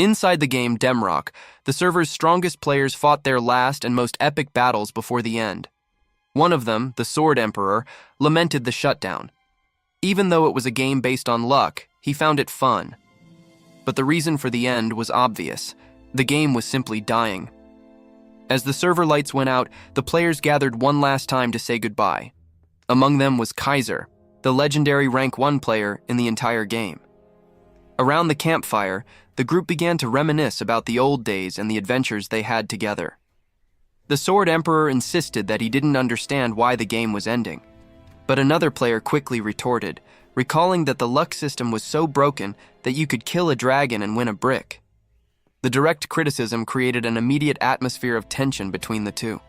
Inside the game Demrock, the server's strongest players fought their last and most epic battles before the end. One of them, the Sword Emperor, lamented the shutdown. Even though it was a game based on luck, he found it fun. But the reason for the end was obvious. The game was simply dying. As the server lights went out, the players gathered one last time to say goodbye. Among them was Kaiser, the legendary rank 1 player in the entire game. Around the campfire, the group began to reminisce about the old days and the adventures they had together. The Sword Emperor insisted that he didn't understand why the game was ending. But another player quickly retorted, recalling that the luck system was so broken that you could kill a dragon and win a brick. The direct criticism created an immediate atmosphere of tension between the two.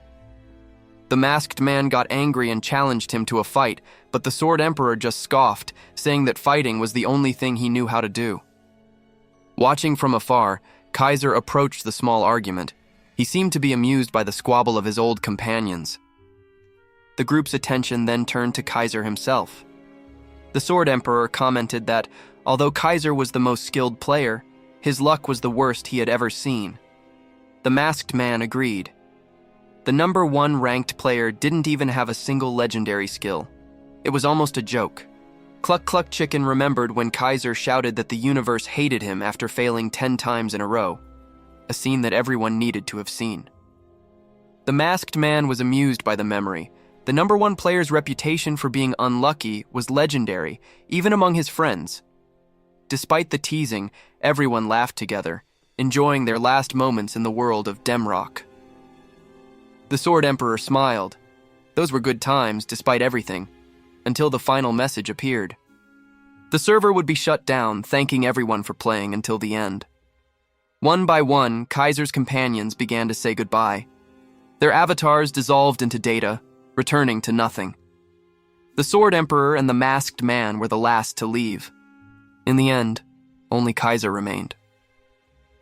The masked man got angry and challenged him to a fight, but the Sword Emperor just scoffed, saying that fighting was the only thing he knew how to do. Watching from afar, Kaiser approached the small argument. He seemed to be amused by the squabble of his old companions. The group's attention then turned to Kaiser himself. The Sword Emperor commented that, although Kaiser was the most skilled player, his luck was the worst he had ever seen. The masked man agreed. The number 1 ranked player didn't even have a single legendary skill. It was almost a joke. Cluck Cluck Chicken remembered when Kaiser shouted that the universe hated him after failing 10 times in a row, a scene that everyone needed to have seen. The masked man was amused by the memory. The number 1 player's reputation for being unlucky was legendary, even among his friends. Despite the teasing, everyone laughed together, enjoying their last moments in the world of Demrock. The Sword Emperor smiled. Those were good times, despite everything, until the final message appeared. The server would be shut down, thanking everyone for playing until the end. One by one, Kaiser's companions began to say goodbye. Their avatars dissolved into data, returning to nothing. The Sword Emperor and the masked man were the last to leave. In the end, only Kaiser remained.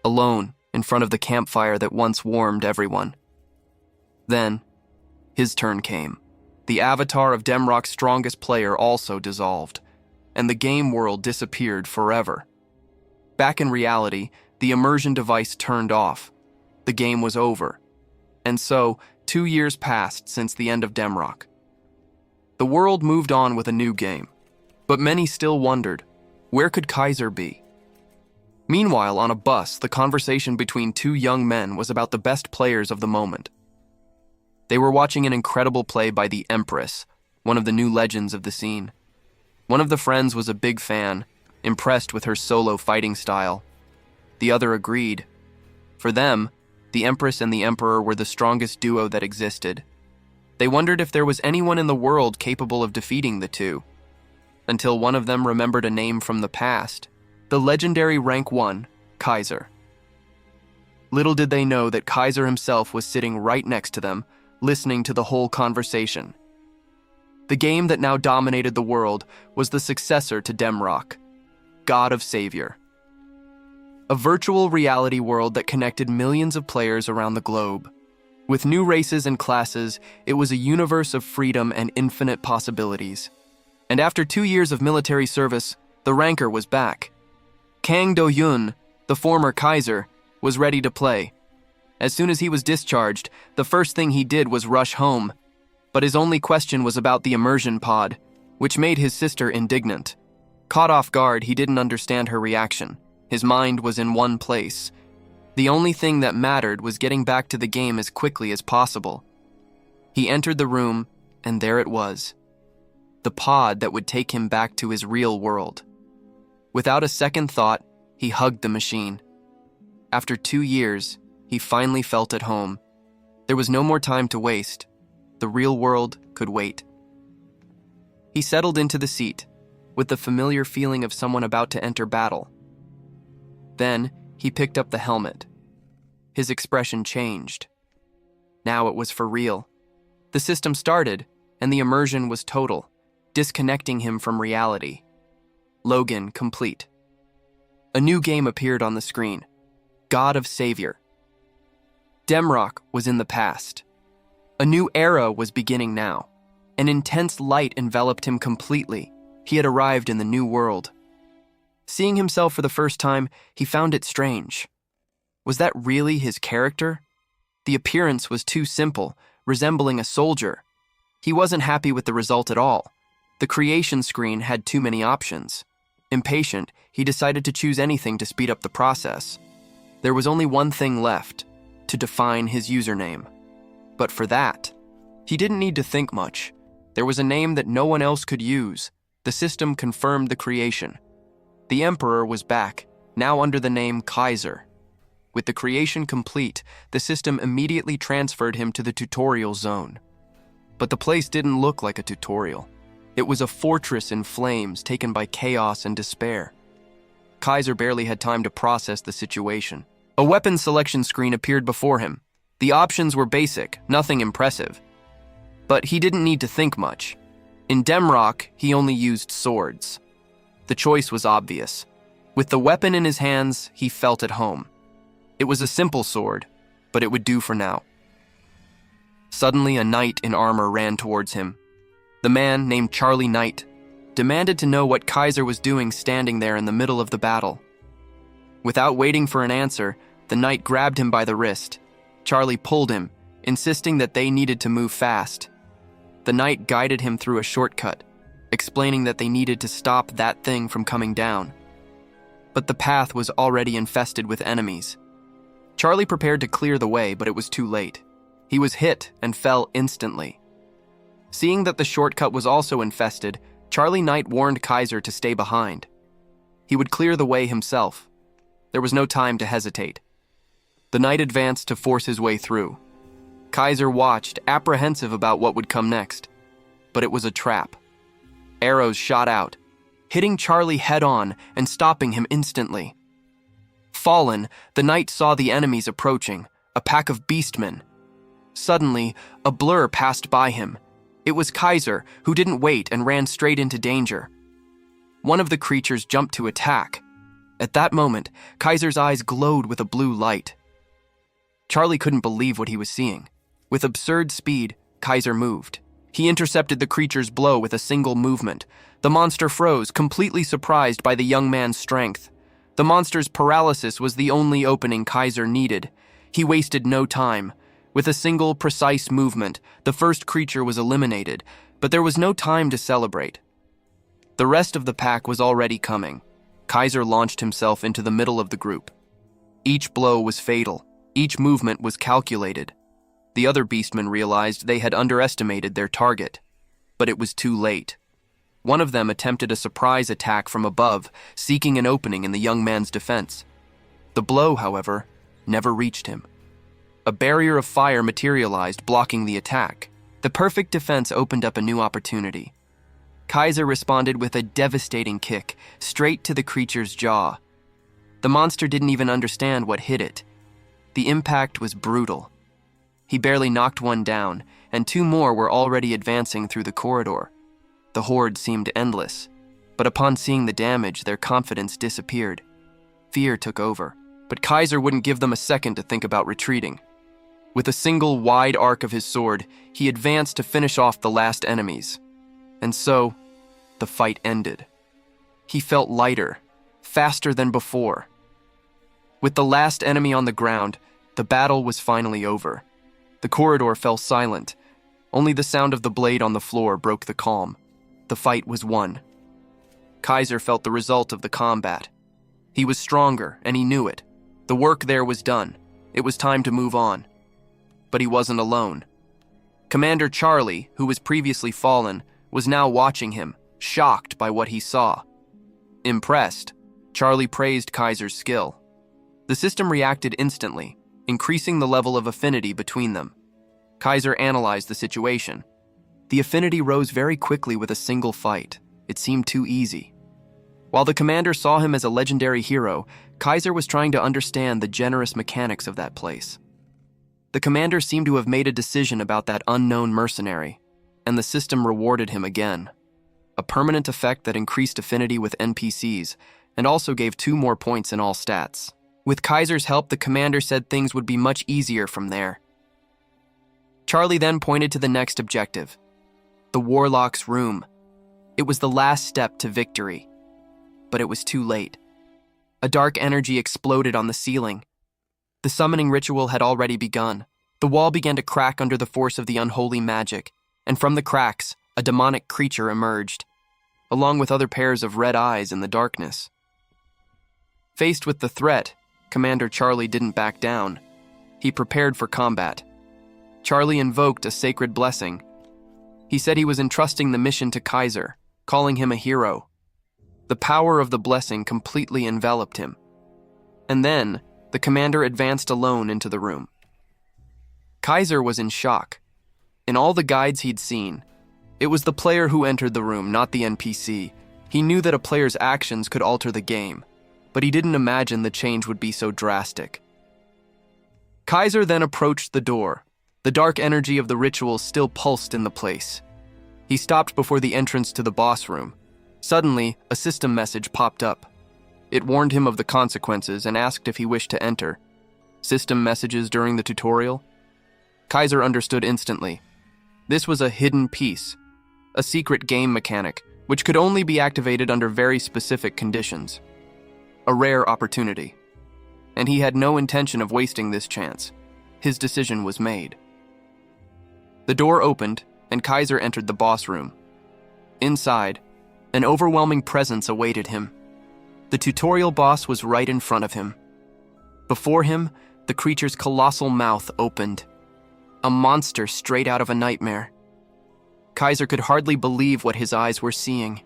Alone, in front of the campfire that once warmed everyone. Then, his turn came. The avatar of Demrock's strongest player also dissolved, and the game world disappeared forever. Back in reality, the immersion device turned off. The game was over. And so, 2 years passed since the end of Demrock. The world moved on with a new game, but many still wondered, where could Kaiser be? Meanwhile, on a bus, the conversation between 2 young men was about the best players of the moment. They were watching an incredible play by the Empress, one of the new legends of the scene. One of the friends was a big fan, impressed with her solo fighting style. The other agreed. For them, the Empress and the Emperor were the strongest duo that existed. They wondered if there was anyone in the world capable of defeating the two, until one of them remembered a name from the past, the legendary rank 1, Kaiser. Little did they know that Kaiser himself was sitting right next to them, listening to the whole conversation. The game that now dominated the world was the successor to Demrock, God of Savior. A virtual reality world that connected millions of players around the globe. With new races and classes, it was a universe of freedom and infinite possibilities. And after 2 years of military service, the ranker was back. Kang Do-yun, the former Kaiser, was ready to play. As soon as he was discharged, the first thing he did was rush home. But his only question was about the immersion pod, which made his sister indignant. Caught off guard, he didn't understand her reaction. His mind was in one place. The only thing that mattered was getting back to the game as quickly as possible. He entered the room, and there it was. The pod that would take him back to his real world. Without a second thought, he hugged the machine. After 2 years, he finally felt at home. There was no more time to waste. The real world could wait. He settled into the seat, with the familiar feeling of someone about to enter battle. Then, he picked up the helmet. His expression changed. Now it was for real. The system started, and the immersion was total, disconnecting him from reality. Logan complete. A new game appeared on the screen. God of Savior. Demrock was in the past. A new era was beginning now. An intense light enveloped him completely. He had arrived in the new world. Seeing himself for the first time, he found it strange. Was that really his character? The appearance was too simple, resembling a soldier. He wasn't happy with the result at all. The creation screen had too many options. Impatient, he decided to choose anything to speed up the process. There was only one thing left: to define his username. But for that, he didn't need to think much. There was a name that no one else could use. The system confirmed the creation. The Emperor was back, now under the name Kaiser. With the creation complete, the system immediately transferred him to the tutorial zone. But the place didn't look like a tutorial. It was a fortress in flames taken by chaos and despair. Kaiser barely had time to process the situation. A weapon selection screen appeared before him. The options were basic, nothing impressive. But he didn't need to think much. In Demrock, he only used swords. The choice was obvious. With the weapon in his hands, he felt at home. It was a simple sword, but it would do for now. Suddenly, a knight in armor ran towards him. The man, named Charlie Knight, demanded to know what Kaiser was doing standing there in the middle of the battle. Without waiting for an answer, the knight grabbed him by the wrist. Charlie pulled him, insisting that they needed to move fast. The knight guided him through a shortcut, explaining that they needed to stop that thing from coming down. But the path was already infested with enemies. Charlie prepared to clear the way, but it was too late. He was hit and fell instantly. Seeing that the shortcut was also infested, Charlie Knight warned Kaiser to stay behind. He would clear the way himself. There was no time to hesitate. The knight advanced to force his way through. Kaiser watched, apprehensive about what would come next. But it was a trap. Arrows shot out, hitting Charlie head-on and stopping him instantly. Fallen, the knight saw the enemies approaching, a pack of beastmen. Suddenly, a blur passed by him. It was Kaiser, who didn't wait and ran straight into danger. One of the creatures jumped to attack. At that moment, Kaiser's eyes glowed with a blue light. Charlie couldn't believe what he was seeing. With absurd speed, Kaiser moved. He intercepted the creature's blow with a single movement. The monster froze, completely surprised by the young man's strength. The monster's paralysis was the only opening Kaiser needed. He wasted no time. With a single, precise movement, the first creature was eliminated, but there was no time to celebrate. The rest of the pack was already coming. Kaiser launched himself into the middle of the group. Each blow was fatal. Each movement was calculated. The other beastmen realized they had underestimated their target, but it was too late. One of them attempted a surprise attack from above, seeking an opening in the young man's defense. The blow, however, never reached him. A barrier of fire materialized, blocking the attack. The perfect defense opened up a new opportunity. Kaiser responded with a devastating kick, straight to the creature's jaw. The monster didn't even understand what hit it. The impact was brutal. He barely knocked one down, and two more were already advancing through the corridor. The horde seemed endless, but upon seeing the damage, their confidence disappeared. Fear took over, but Kaiser wouldn't give them a second to think about retreating. With a single wide arc of his sword, he advanced to finish off the last enemies. And so, the fight ended. He felt lighter, faster than before. With the last enemy on the ground, the battle was finally over. The corridor fell silent. Only the sound of the blade on the floor broke the calm. The fight was won. Kaiser felt the result of the combat. He was stronger, and he knew it. The work there was done. It was time to move on. But he wasn't alone. Commander Charlie, who was previously fallen, was now watching him, shocked by what he saw. Impressed, Charlie praised Kaiser's skill. The system reacted instantly, increasing the level of affinity between them. Kaiser analyzed the situation. The affinity rose very quickly with a single fight. It seemed too easy. While the commander saw him as a legendary hero, Kaiser was trying to understand the generous mechanics of that place. The commander seemed to have made a decision about that unknown mercenary, and the system rewarded him again. A permanent effect that increased affinity with NPCs, and also gave 2 more points in all stats. With Kaiser's help, the commander said things would be much easier from there. Charlie then pointed to the next objective, the Warlock's room. It was the last step to victory, but it was too late. A dark energy exploded on the ceiling. The summoning ritual had already begun. The wall began to crack under the force of the unholy magic, and from the cracks, a demonic creature emerged, along with other pairs of red eyes in the darkness. Faced with the threat, Commander Charlie didn't back down. He prepared for combat. Charlie invoked a sacred blessing. He said he was entrusting the mission to Kaiser, calling him a hero. The power of the blessing completely enveloped him. And then, the commander advanced alone into the room. Kaiser was in shock. In all the guides he'd seen, it was the player who entered the room, not the NPC. He knew that a player's actions could alter the game, but he didn't imagine the change would be so drastic. Kaiser then approached the door. The dark energy of the ritual still pulsed in the place. He stopped before the entrance to the boss room. Suddenly, a system message popped up. It warned him of the consequences and asked if he wished to enter. System messages during the tutorial? Kaiser understood instantly. This was a hidden piece, a secret game mechanic, which could only be activated under very specific conditions. A rare opportunity. And he had no intention of wasting this chance. His decision was made. The door opened, and Kaiser entered the boss room. Inside, an overwhelming presence awaited him. The tutorial boss was right in front of him. Before him, the creature's colossal mouth opened. A monster straight out of a nightmare. Kaiser could hardly believe what his eyes were seeing.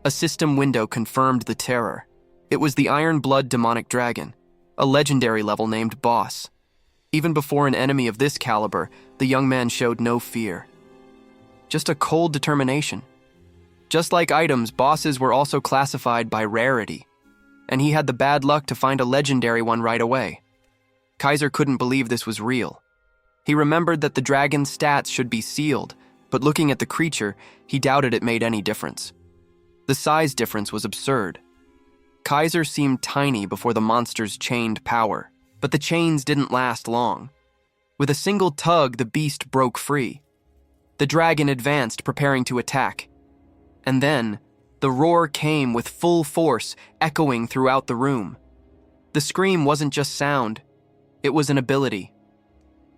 A system window confirmed the terror. It was the Iron Blood demonic dragon, a legendary level named Boss. Even before an enemy of this caliber, the young man showed no fear. Just a cold determination. Just like items, bosses were also classified by rarity, and he had the bad luck to find a legendary one right away. Kaiser couldn't believe this was real. He remembered that the dragon's stats should be sealed, but looking at the creature, he doubted it made any difference. The size difference was absurd. Kaiser seemed tiny before the monster's chained power, but the chains didn't last long. With a single tug, the beast broke free. The dragon advanced, preparing to attack. And then, the roar came with full force, echoing throughout the room. The scream wasn't just sound, it was an ability.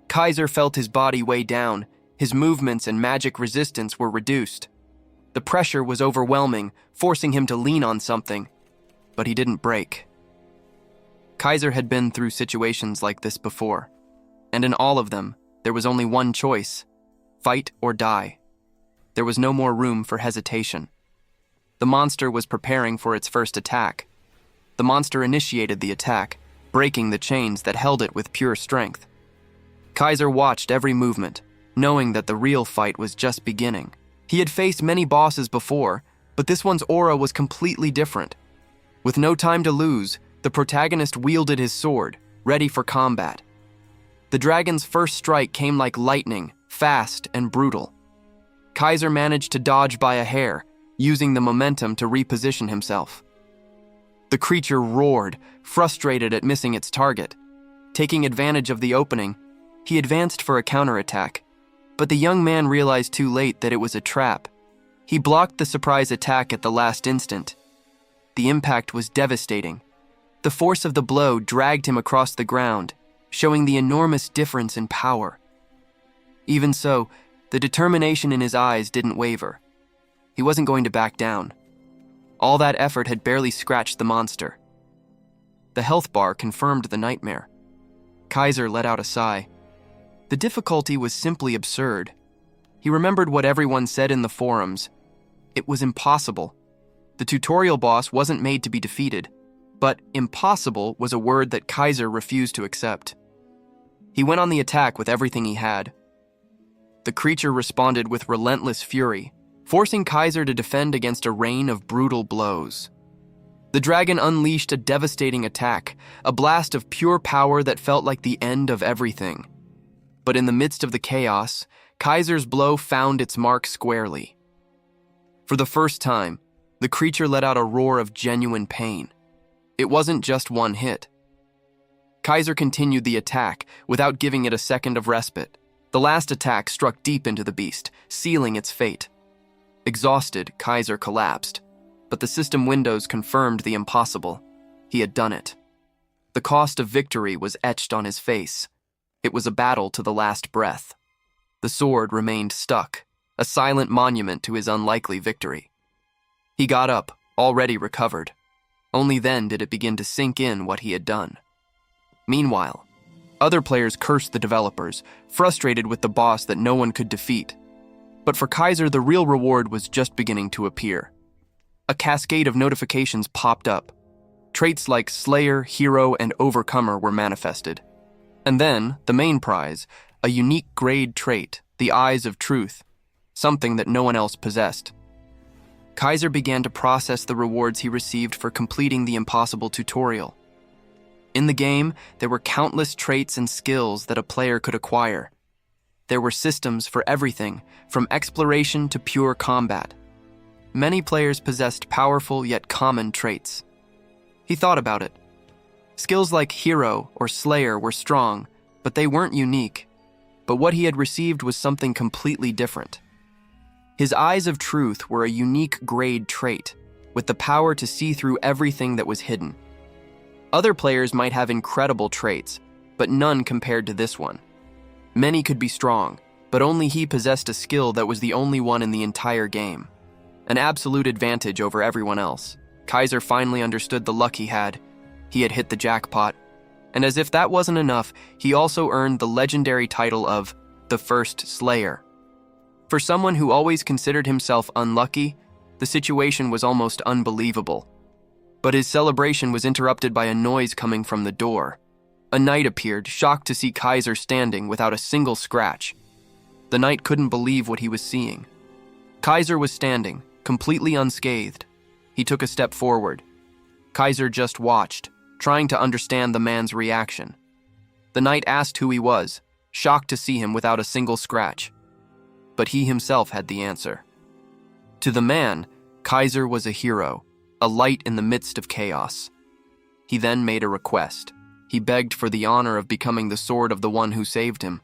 Kaiser felt his body weigh down, his movements and magic resistance were reduced. The pressure was overwhelming, forcing him to lean on something, but he didn't break. Kaiser had been through situations like this before, and in all of them, there was only one choice: fight or die. There was no more room for hesitation. The monster was preparing for its first attack. The monster initiated the attack, breaking the chains that held it with pure strength. Kaiser watched every movement, knowing that the real fight was just beginning. He had faced many bosses before, but this one's aura was completely different. With no time to lose, the protagonist wielded his sword, ready for combat. The dragon's first strike came like lightning, fast and brutal. Kaiser managed to dodge by a hair, using the momentum to reposition himself. The creature roared, frustrated at missing its target. Taking advantage of the opening, he advanced for a counterattack, but the young man realized too late that it was a trap. He blocked the surprise attack at the last instant. The impact was devastating. The force of the blow dragged him across the ground, showing the enormous difference in power. Even so, the determination in his eyes didn't waver. He wasn't going to back down. All that effort had barely scratched the monster. The health bar confirmed the nightmare. Kaiser let out a sigh. The difficulty was simply absurd. He remembered what everyone said in the forums. It was impossible. The tutorial boss wasn't made to be defeated, but impossible was a word that Kaiser refused to accept. He went on the attack with everything he had. The creature responded with relentless fury, forcing Kaiser to defend against a rain of brutal blows. The dragon unleashed a devastating attack, a blast of pure power that felt like the end of everything. But in the midst of the chaos, Kaiser's blow found its mark squarely. For the first time, the creature let out a roar of genuine pain. It wasn't just one hit. Kaiser continued the attack without giving it a second of respite. The last attack struck deep into the beast, sealing its fate. Exhausted, Kaiser collapsed, but the system windows confirmed the impossible. He had done it. The cost of victory was etched on his face. It was a battle to the last breath. The sword remained stuck, a silent monument to his unlikely victory. He got up, already recovered. Only then did it begin to sink in what he had done. Meanwhile, other players cursed the developers, frustrated with the boss that no one could defeat. But for Kaiser, the real reward was just beginning to appear. A cascade of notifications popped up. Traits like Slayer, Hero, and Overcomer were manifested. And then, the main prize, a unique grade trait, the Eyes of Truth, something that no one else possessed. Kaiser began to process the rewards he received for completing the impossible tutorial. In the game, there were countless traits and skills that a player could acquire. There were systems for everything, from exploration to pure combat. Many players possessed powerful yet common traits. He thought about it. Skills like Hero or Slayer were strong, but they weren't unique. But what he had received was something completely different. His Eyes of Truth were a unique grade trait, with the power to see through everything that was hidden. Other players might have incredible traits, but none compared to this one. Many could be strong, but only he possessed a skill that was the only one in the entire game. An absolute advantage over everyone else. Kaiser finally understood the luck he had. He had hit the jackpot. And as if that wasn't enough, he also earned the legendary title of the First Slayer. For someone who always considered himself unlucky, the situation was almost unbelievable. But his celebration was interrupted by a noise coming from the door. A knight appeared, shocked to see Kaiser standing without a single scratch. The knight couldn't believe what he was seeing. Kaiser was standing, completely unscathed. He took a step forward. Kaiser just watched, trying to understand the man's reaction. The knight asked who he was, shocked to see him without a single scratch. But he himself had the answer. To the man, Kaiser was a hero, a light in the midst of chaos. He then made a request. He begged for the honor of becoming the sword of the one who saved him.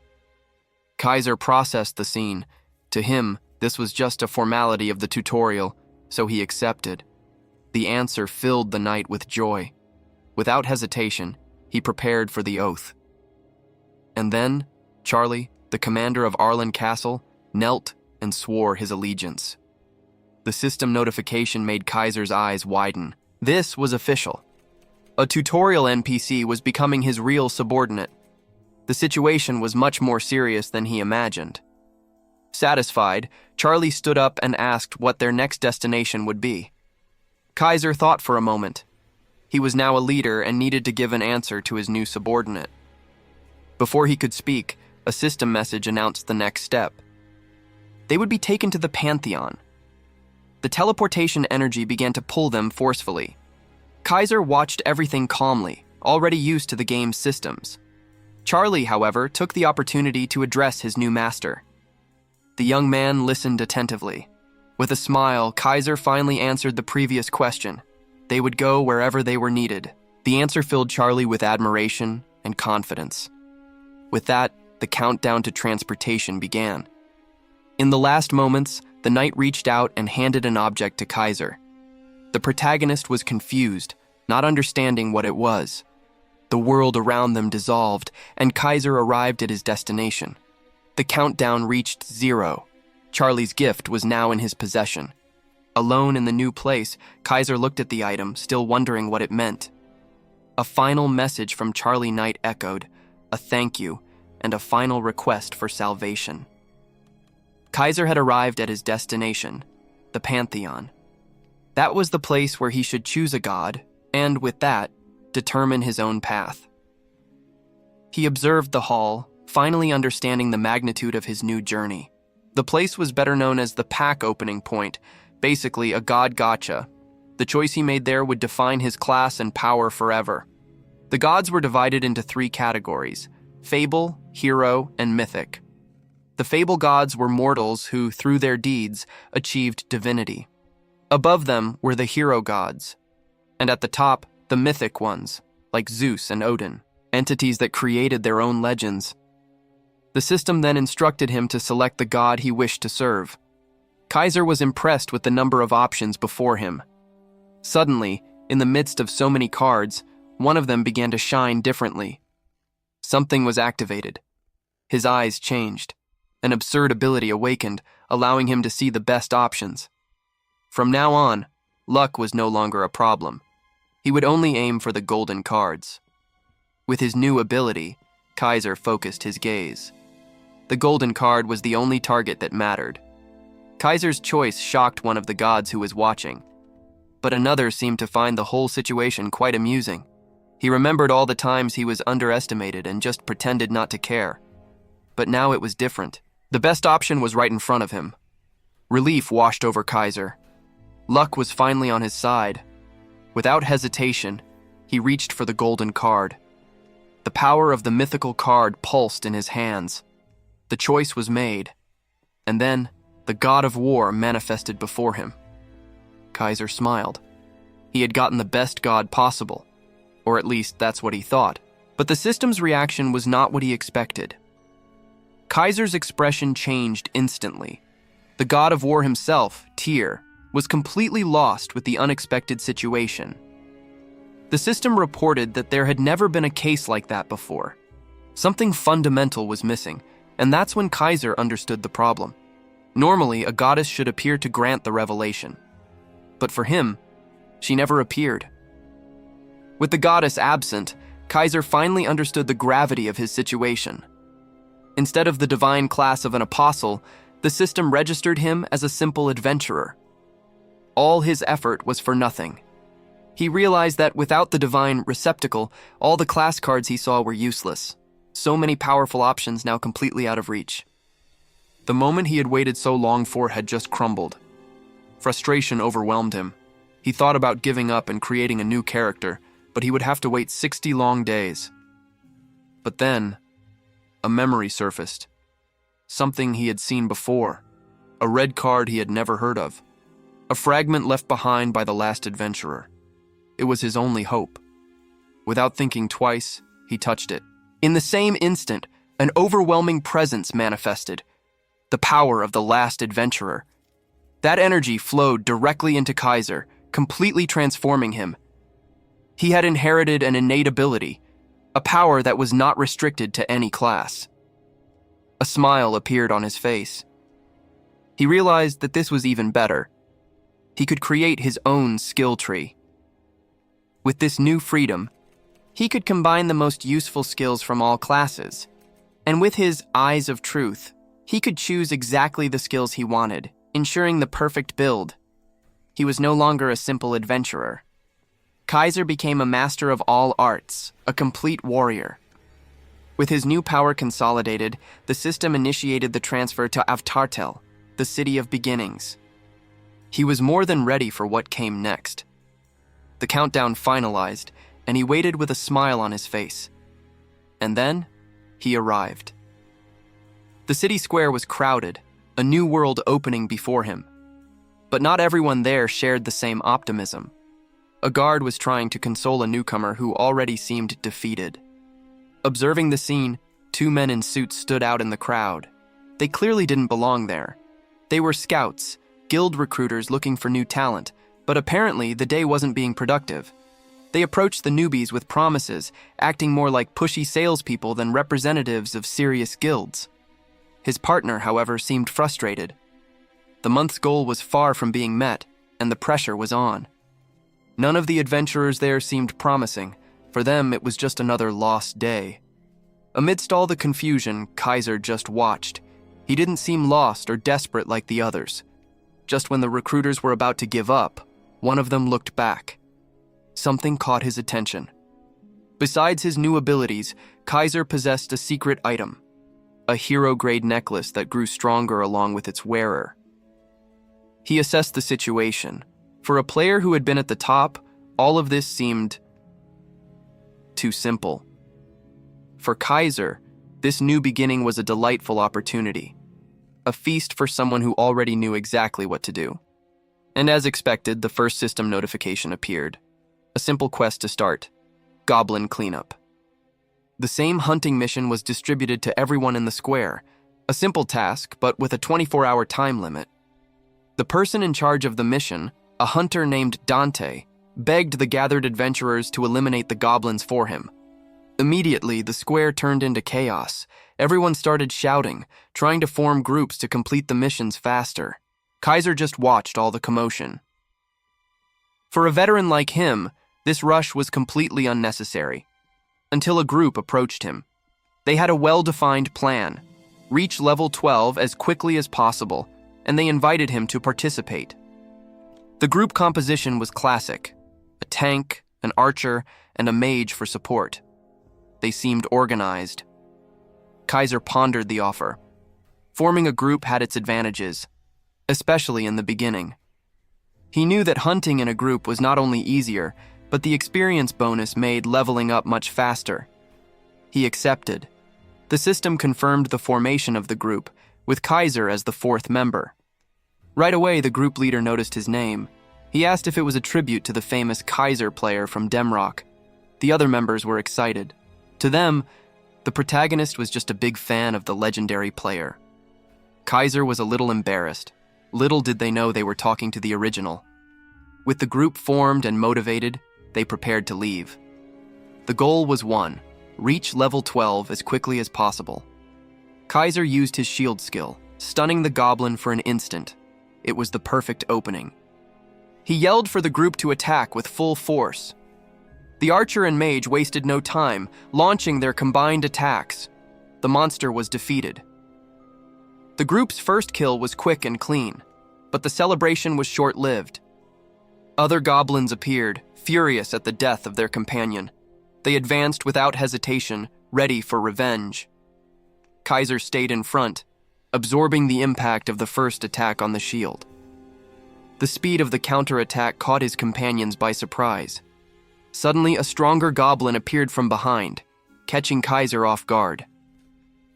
Kaiser processed the scene. To him, this was just a formality of the tutorial, so he accepted. The answer filled the knight with joy. Without hesitation, he prepared for the oath. And then, Charlie, the commander of Arlen Castle, knelt and swore his allegiance. The system notification made Kaiser's eyes widen. This was official. A tutorial NPC was becoming his real subordinate. The situation was much more serious than he imagined. Satisfied, Charlie stood up and asked what their next destination would be. Kaiser thought for a moment. He was now a leader and needed to give an answer to his new subordinate. Before he could speak, a system message announced the next step. They would be taken to the Pantheon. The teleportation energy began to pull them forcefully. Kaiser watched everything calmly, already used to the game's systems. Charlie, however, took the opportunity to address his new master. The young man listened attentively. With a smile, Kaiser finally answered the previous question. They would go wherever they were needed. The answer filled Charlie with admiration and confidence. With that, the countdown to transportation began. In the last moments, the knight reached out and handed an object to Kaiser. The protagonist was confused, not understanding what it was. The world around them dissolved, and Kaiser arrived at his destination. The countdown reached 0. Charlie's gift was now in his possession. Alone in the new place, Kaiser looked at the item, still wondering what it meant. A final message from Charlie Knight echoed, a thank you, and a final request for salvation. Kaiser had arrived at his destination, the Pantheon. That was the place where he should choose a god, and with that, determine his own path. He observed the hall, finally understanding the magnitude of his new journey. The place was better known as the pack opening point, basically a god gacha. The choice he made there would define his class and power forever. The gods were divided into 3 categories: Fable, Hero, and Mythic. The Fable gods were mortals who, through their deeds, achieved divinity. Above them were the Hero gods, and at the top, the Mythic ones, like Zeus and Odin, entities that created their own legends. The system then instructed him to select the god he wished to serve. Kaiser was impressed with the number of options before him. Suddenly, in the midst of so many cards, one of them began to shine differently. Something was activated. His eyes changed. An absurd ability awakened, allowing him to see the best options. From now on, luck was no longer a problem. He would only aim for the golden cards. With his new ability, Kaiser focused his gaze. The golden card was the only target that mattered. Kaiser's choice shocked one of the gods who was watching, but another seemed to find the whole situation quite amusing. He remembered all the times he was underestimated and just pretended not to care. But now it was different. The best option was right in front of him. Relief washed over Kaiser. Luck was finally on his side. Without hesitation, he reached for the golden card. The power of the mythical card pulsed in his hands. The choice was made, and then the god of war manifested before him. Kaiser smiled. He had gotten the best god possible, or at least that's what he thought. But the system's reaction was not what he expected. Kaiser's expression changed instantly. The god of war himself, Tyr, was completely lost with the unexpected situation. The system reported that there had never been a case like that before. Something fundamental was missing, and that's when Kaiser understood the problem. Normally, a goddess should appear to grant the revelation. But for him, she never appeared. With the goddess absent, Kaiser finally understood the gravity of his situation. Instead of the divine class of an apostle, the system registered him as a simple adventurer. All his effort was for nothing. He realized that without the divine receptacle, all the class cards he saw were useless. So many powerful options now completely out of reach. The moment he had waited so long for had just crumbled. Frustration overwhelmed him. He thought about giving up and creating a new character, but he would have to wait 60 long days. But then, a memory surfaced. Something he had seen before. A red card he had never heard of. A fragment left behind by the last adventurer. It was his only hope. Without thinking twice, he touched it. In the same instant, an overwhelming presence manifested. The power of the last adventurer. That energy flowed directly into Kaiser, completely transforming him. He had inherited an innate ability, a power that was not restricted to any class. A smile appeared on his face. He realized that this was even better. He could create his own skill tree. With this new freedom, he could combine the most useful skills from all classes. And with his eyes of truth, he could choose exactly the skills he wanted, ensuring the perfect build. He was no longer a simple adventurer. Kaiser became a master of all arts, a complete warrior. With his new power consolidated, the system initiated the transfer to Avtartel, the city of beginnings. He was more than ready for what came next. The countdown finalized, and he waited with a smile on his face. And then, he arrived. The city square was crowded, a new world opening before him. But not everyone there shared the same optimism. A guard was trying to console a newcomer who already seemed defeated. Observing the scene, two men in suits stood out in the crowd. They clearly didn't belong there. They were scouts, guild recruiters looking for new talent, but apparently the day wasn't being productive. They approached the newbies with promises, acting more like pushy salespeople than representatives of serious guilds. His partner, however, seemed frustrated. The month's goal was far from being met, and the pressure was on. None of the adventurers there seemed promising. For them, it was just another lost day. Amidst all the confusion, Kaiser just watched. He didn't seem lost or desperate like the others. Just when the recruiters were about to give up, one of them looked back. Something caught his attention. Besides his new abilities, Kaiser possessed a secret item, a hero-grade necklace that grew stronger along with its wearer. He assessed the situation. For a player who had been at the top, all of this seemed too simple. For Kaiser, this new beginning was a delightful opportunity, a feast for someone who already knew exactly what to do. And as expected, the first system notification appeared. A simple quest to start, Goblin Cleanup. The same hunting mission was distributed to everyone in the square, a simple task, but with a 24-hour time limit. The person in charge of the mission, a hunter named Dante, begged the gathered adventurers to eliminate the goblins for him. Immediately, the square turned into chaos. Everyone started shouting, trying to form groups to complete the missions faster. Kaiser just watched all the commotion. For a veteran like him, this rush was completely unnecessary. Until a group approached him. They had a well-defined plan: reach level 12 as quickly as possible, and they invited him to participate. The group composition was classic: a tank, an archer, and a mage for support. They seemed organized. Kaiser pondered the offer. Forming a group had its advantages, especially in the beginning. He knew that hunting in a group was not only easier, but the experience bonus made leveling up much faster. He accepted. The system confirmed the formation of the group, with Kaiser as the fourth member. Right away, the group leader noticed his name. He asked if it was a tribute to the famous Kaiser player from Demrock. The other members were excited. To them, the protagonist was just a big fan of the legendary player. Kaiser was a little embarrassed. Little did they know they were talking to the original. With the group formed and motivated, they prepared to leave. The goal was one: reach level 12 as quickly as possible. Kaiser used his shield skill, stunning the goblin for an instant. It was the perfect opening. He yelled for the group to attack with full force. The archer and mage wasted no time, launching their combined attacks. The monster was defeated. The group's first kill was quick and clean, but the celebration was short-lived. Other goblins appeared, furious at the death of their companion. They advanced without hesitation, ready for revenge. Kaiser stayed in front, absorbing the impact of the first attack on the shield. The speed of the counterattack caught his companions by surprise. Suddenly, a stronger goblin appeared from behind, catching Kaiser off guard.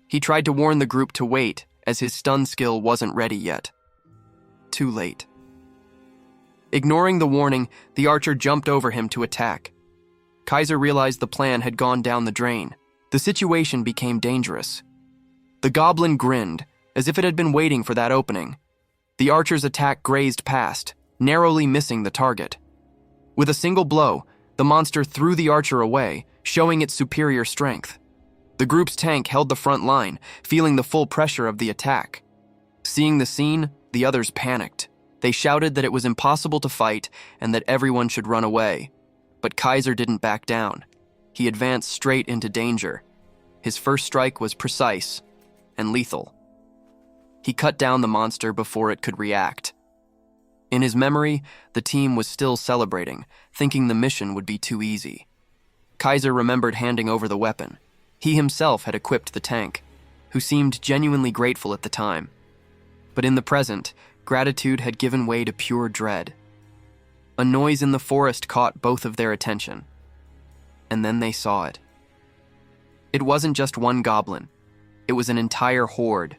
He tried to warn the group to wait, as his stun skill wasn't ready yet. Too late. Ignoring the warning, the archer jumped over him to attack. Kaiser realized the plan had gone down the drain. The situation became dangerous. The goblin grinned, as if it had been waiting for that opening. The archer's attack grazed past, narrowly missing the target. With a single blow, the monster threw the archer away, showing its superior strength. The group's tank held the front line, feeling the full pressure of the attack. Seeing the scene, the others panicked. They shouted that it was impossible to fight and that everyone should run away. But Kaiser didn't back down. He advanced straight into danger. His first strike was precise and lethal. He cut down the monster before it could react. In his memory, the team was still celebrating, thinking the mission would be too easy. Kaiser remembered handing over the weapon. He himself had equipped the tank, who seemed genuinely grateful at the time. But in the present, gratitude had given way to pure dread. A noise in the forest caught both of their attention. And then they saw it. It wasn't just one goblin. It was an entire horde.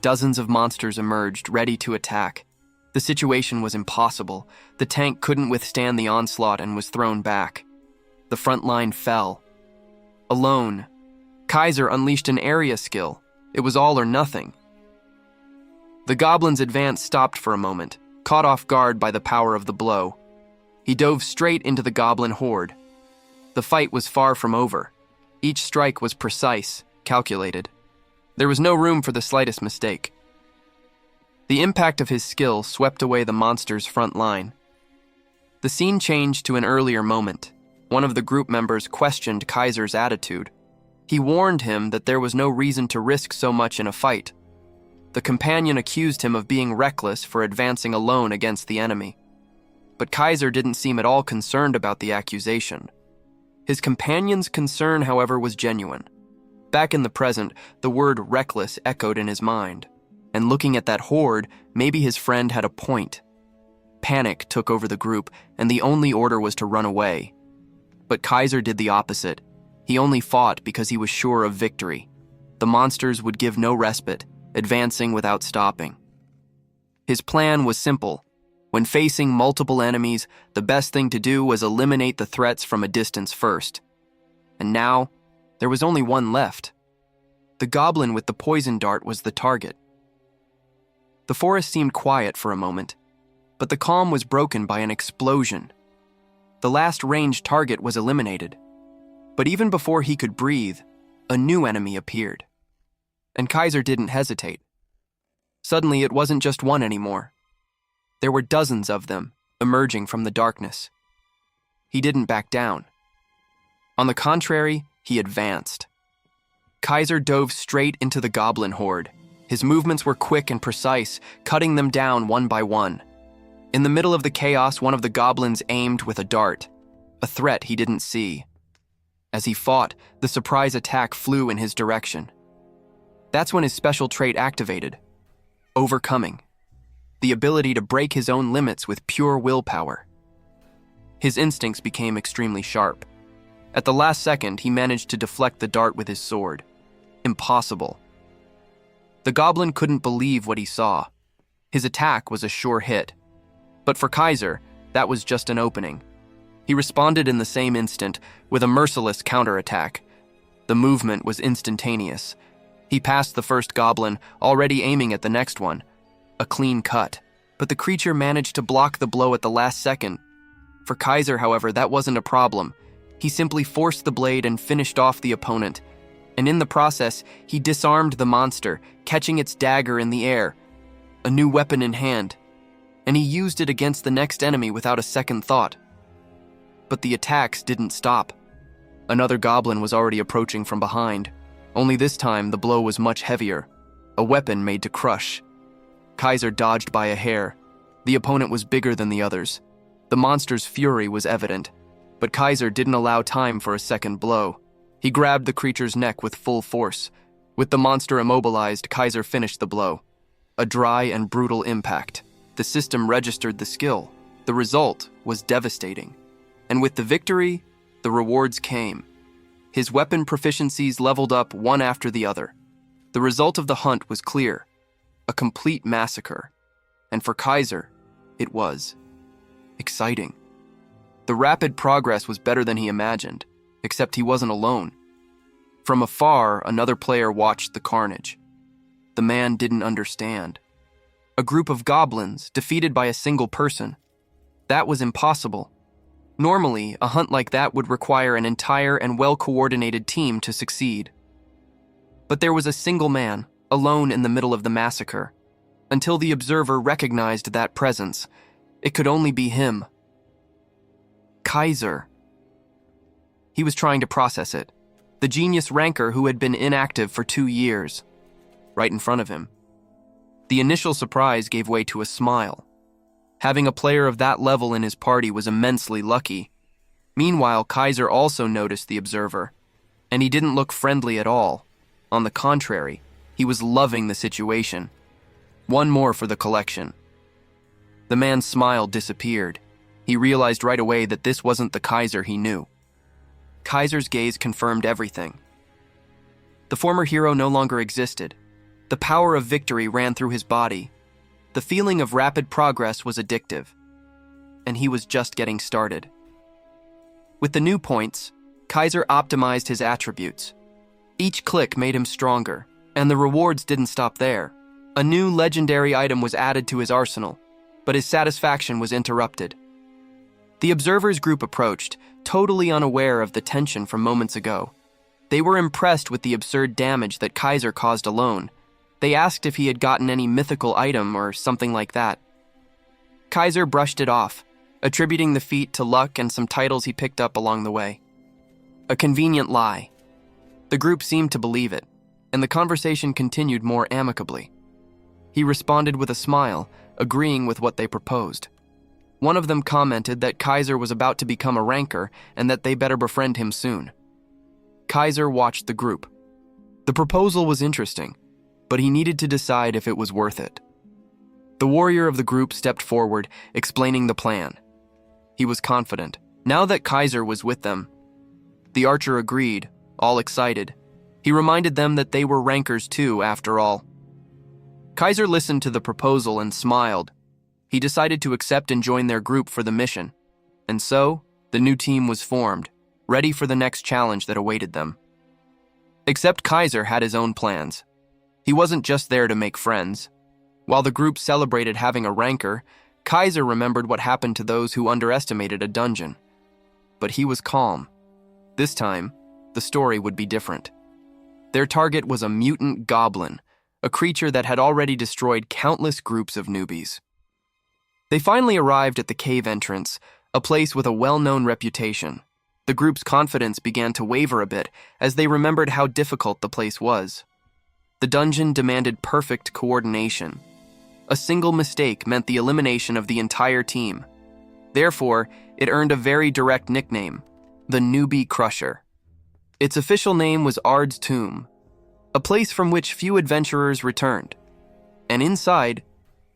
Dozens of monsters emerged, ready to attack. The situation was impossible. The tank couldn't withstand the onslaught and was thrown back. The front line fell. Alone, Kaiser unleashed an area skill. It was all or nothing. The goblin's advance stopped for a moment, caught off guard by the power of the blow. He dove straight into the goblin horde. The fight was far from over. Each strike was precise, calculated. There was no room for the slightest mistake. The impact of his skill swept away the monster's front line. The scene changed to an earlier moment. One of the group members questioned Kaiser's attitude. He warned him that there was no reason to risk so much in a fight. The companion accused him of being reckless for advancing alone against the enemy. But Kaiser didn't seem at all concerned about the accusation. His companion's concern, however, was genuine. Back in the present, the word reckless echoed in his mind. And looking at that horde, maybe his friend had a point. Panic took over the group, and the only order was to run away. But Kaiser did the opposite. He only fought because he was sure of victory. The monsters would give no respite, advancing without stopping. His plan was simple. When facing multiple enemies, the best thing to do was eliminate the threats from a distance first. And now, there was only one left. The goblin with the poison dart was the target. The forest seemed quiet for a moment, but the calm was broken by an explosion. The last ranged target was eliminated. But even before he could breathe, a new enemy appeared. And Kaiser didn't hesitate. Suddenly, it wasn't just one anymore. There were dozens of them emerging from the darkness. He didn't back down. On the contrary, he advanced. Kaiser dove straight into the goblin horde. His movements were quick and precise, cutting them down one by one. In the middle of the chaos, one of the goblins aimed with a dart, a threat he didn't see. As he fought, the surprise attack flew in his direction. That's when his special trait activated: overcoming, the ability to break his own limits with pure willpower. His instincts became extremely sharp. At the last second, he managed to deflect the dart with his sword. Impossible. The goblin couldn't believe what he saw. His attack was a sure hit. But for Kaiser, that was just an opening. He responded in the same instant with a merciless counterattack. The movement was instantaneous. He passed the first goblin, already aiming at the next one. A clean cut. But the creature managed to block the blow at the last second. For Kaiser, however, that wasn't a problem. He simply forced the blade and finished off the opponent. And in the process, he disarmed the monster, catching its dagger in the air, a new weapon in hand, and he used it against the next enemy without a second thought. But the attacks didn't stop. Another goblin was already approaching from behind, only this time the blow was much heavier, a weapon made to crush. Kaiser dodged by a hair. The opponent was bigger than the others. The monster's fury was evident, but Kaiser didn't allow time for a second blow. He grabbed the creature's neck with full force. With the monster immobilized, Kaiser finished the blow. A dry and brutal impact. The system registered the skill. The result was devastating. And with the victory, the rewards came. His weapon proficiencies leveled up one after the other. The result of the hunt was clear. A complete massacre. And for Kaiser, it was exciting. The rapid progress was better than he imagined. Except he wasn't alone. From afar, another player watched the carnage. The man didn't understand. A group of goblins defeated by a single person. That was impossible. Normally, a hunt like that would require an entire and well-coordinated team to succeed. But there was a single man, alone in the middle of the massacre. Until the observer recognized that presence, it could only be him. Kaiser. He was trying to process it. The genius ranker who had been inactive for 2 years. Right in front of him. The initial surprise gave way to a smile. Having a player of that level in his party was immensely lucky. Meanwhile, Kaiser also noticed the observer. And he didn't look friendly at all. On the contrary, he was loving the situation. One more for the collection. The man's smile disappeared. He realized right away that this wasn't the Kaiser he knew. Kaiser's gaze confirmed everything. The former hero no longer existed. The power of victory ran through his body. The feeling of rapid progress was addictive. And he was just getting started. With the new points, Kaiser optimized his attributes. Each click made him stronger, and the rewards didn't stop there. A new legendary item was added to his arsenal, but his satisfaction was interrupted. The observers group approached, totally unaware of the tension from moments ago. They were impressed with the absurd damage that Kaiser caused alone. They asked if he had gotten any mythical item or something like that. Kaiser brushed it off, attributing the feat to luck and some titles he picked up along the way. A convenient lie. The group seemed to believe it, and the conversation continued more amicably. He responded with a smile, agreeing with what they proposed. One of them commented that Kaiser was about to become a ranker and that they better befriend him soon. Kaiser watched the group. The proposal was interesting, but he needed to decide if it was worth it. The warrior of the group stepped forward, explaining the plan. He was confident, now that Kaiser was with them. The archer agreed, all excited. He reminded them that they were rankers too, after all. Kaiser listened to the proposal and smiled. He decided to accept and join their group for the mission. And so, the new team was formed, ready for the next challenge that awaited them. Except Kaiser had his own plans. He wasn't just there to make friends. While the group celebrated having a ranker, Kaiser remembered what happened to those who underestimated a dungeon. but he was calm. This time, the story would be different. Their target was a mutant goblin, a creature that had already destroyed countless groups of newbies. They finally arrived at the cave entrance, a place with a well-known reputation. The group's confidence began to waver a bit as they remembered how difficult the place was. The dungeon demanded perfect coordination. A single mistake meant the elimination of the entire team. Therefore, it earned a very direct nickname, the Newbie Crusher. Its official name was Ard's Tomb, a place from which few adventurers returned. And inside,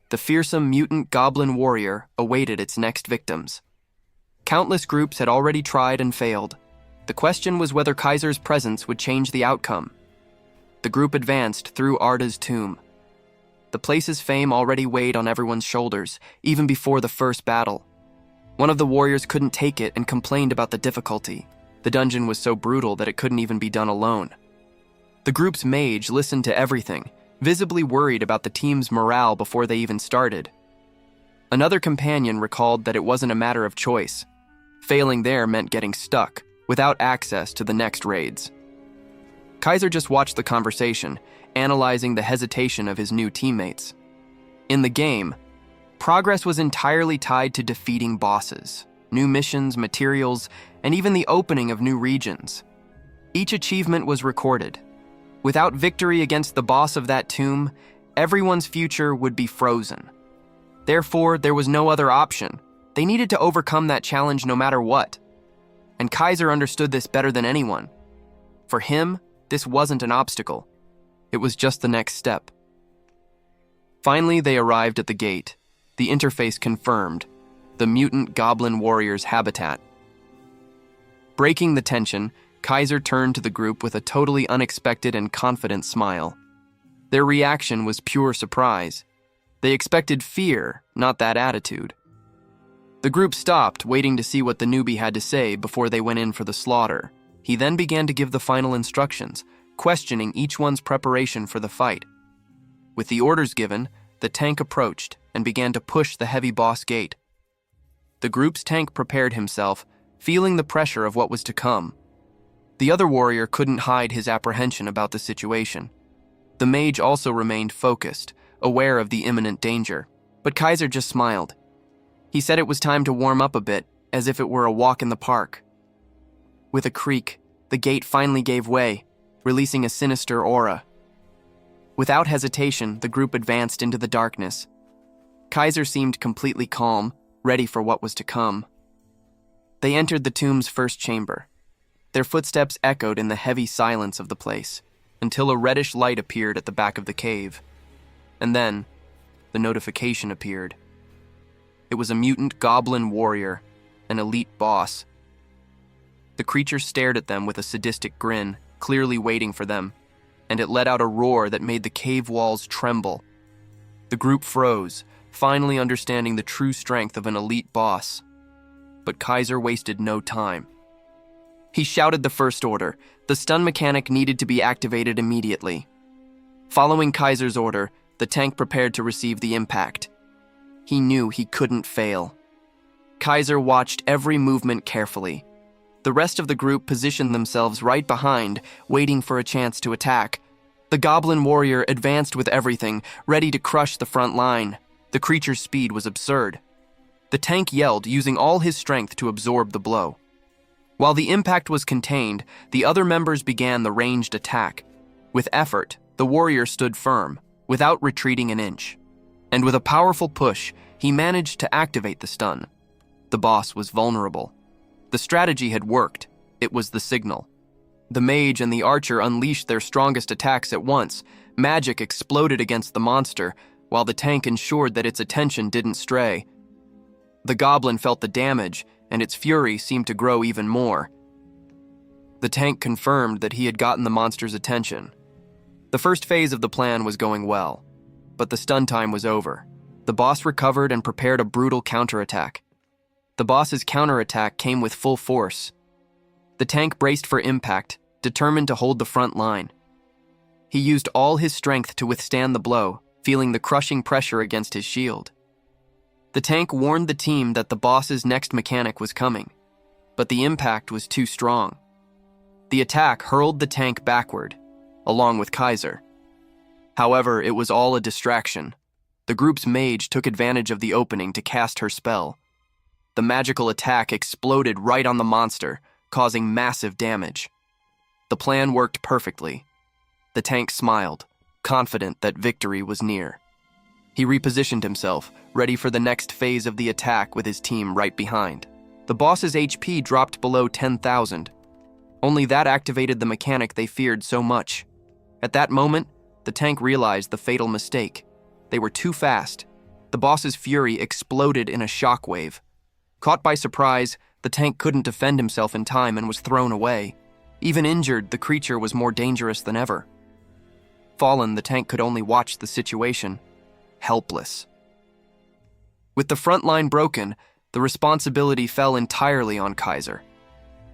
the fearsome mutant goblin warrior awaited its next victims. Countless groups had already tried and failed. The question was whether Kaiser's presence would change the outcome. The group advanced through Arda's tomb. The place's fame already weighed on everyone's shoulders, even before the first battle. One of the warriors couldn't take it and complained about the difficulty. The dungeon was so brutal that it couldn't even be done alone. The group's mage listened to everything, visibly worried about the team's morale before they even started. Another companion recalled that it wasn't a matter of choice. Failing there meant getting stuck, without access to the next raids. Kaiser just watched the conversation, analyzing the hesitation of his new teammates. In the game, progress was entirely tied to defeating bosses, new missions, materials, and even the opening of new regions. Each achievement was recorded. Without victory against the boss of that tomb, everyone's future would be frozen. Therefore, there was no other option. They needed to overcome that challenge no matter what. And Kaiser understood this better than anyone. For him, this wasn't an obstacle. It was just the next step. Finally, they arrived at the gate. The interface confirmed, the mutant goblin warrior's habitat. Breaking the tension, Kaiser turned to the group with a totally unexpected and confident smile. Their reaction was pure surprise. They expected fear, not that attitude. The group stopped, waiting to see what the newbie had to say before they went in for the slaughter. He then began to give the final instructions, questioning each one's preparation for the fight. With the orders given, the tank approached and began to push the heavy boss gate. The group's tank prepared himself, feeling the pressure of what was to come. The other warrior couldn't hide his apprehension about the situation. The mage also remained focused, aware of the imminent danger, but Kaiser just smiled. He said it was time to warm up a bit, as if it were a walk in the park. With a creak, the gate finally gave way, releasing a sinister aura. Without hesitation, the group advanced into the darkness. Kaiser seemed completely calm, ready for what was to come. They entered the tomb's first chamber. Their footsteps echoed in the heavy silence of the place, until a reddish light appeared at the back of the cave. And then, the notification appeared. It was a mutant goblin warrior, an elite boss. The creature stared at them with a sadistic grin, clearly waiting for them, and it let out a roar that made the cave walls tremble. The group froze, finally understanding the true strength of an elite boss. But Kaiser wasted no time. He shouted the first order. The stun mechanic needed to be activated immediately. Following Kaiser's order, the tank prepared to receive the impact. He knew he couldn't fail. Kaiser watched every movement carefully. The rest of the group positioned themselves right behind, waiting for a chance to attack. The goblin warrior advanced with everything, ready to crush the front line. The creature's speed was absurd. The tank yelled, using all his strength to absorb the blow. While the impact was contained, the other members began the ranged attack. With effort, the warrior stood firm, without retreating an inch. And with a powerful push, he managed to activate the stun. The boss was vulnerable. The strategy had worked. It was the signal. The mage and the archer unleashed their strongest attacks at once. Magic exploded against the monster, while the tank ensured that its attention didn't stray. The goblin felt the damage, and its fury seemed to grow even more. The tank confirmed that he had gotten the monster's attention. The first phase of the plan was going well, but the stun time was over. The boss recovered and prepared a brutal counterattack. The boss's counterattack came with full force. The tank braced for impact, determined to hold the front line. He used all his strength to withstand the blow, feeling the crushing pressure against his shield. The tank warned the team that the boss's next mechanic was coming, but the impact was too strong. The attack hurled the tank backward, along with Kaiser. However, it was all a distraction. The group's mage took advantage of the opening to cast her spell. The magical attack exploded right on the monster, causing massive damage. The plan worked perfectly. The tank smiled, confident that victory was near. He repositioned himself, ready for the next phase of the attack with his team right behind. The boss's HP dropped below 10,000. Only that activated the mechanic they feared so much. At that moment, the tank realized the fatal mistake. They were too fast. The boss's fury exploded in a shockwave. Caught by surprise, the tank couldn't defend himself in time and was thrown away. Even injured, the creature was more dangerous than ever. Fallen, the tank could only watch the situation, helpless. With the front line broken, the responsibility fell entirely on Kaiser.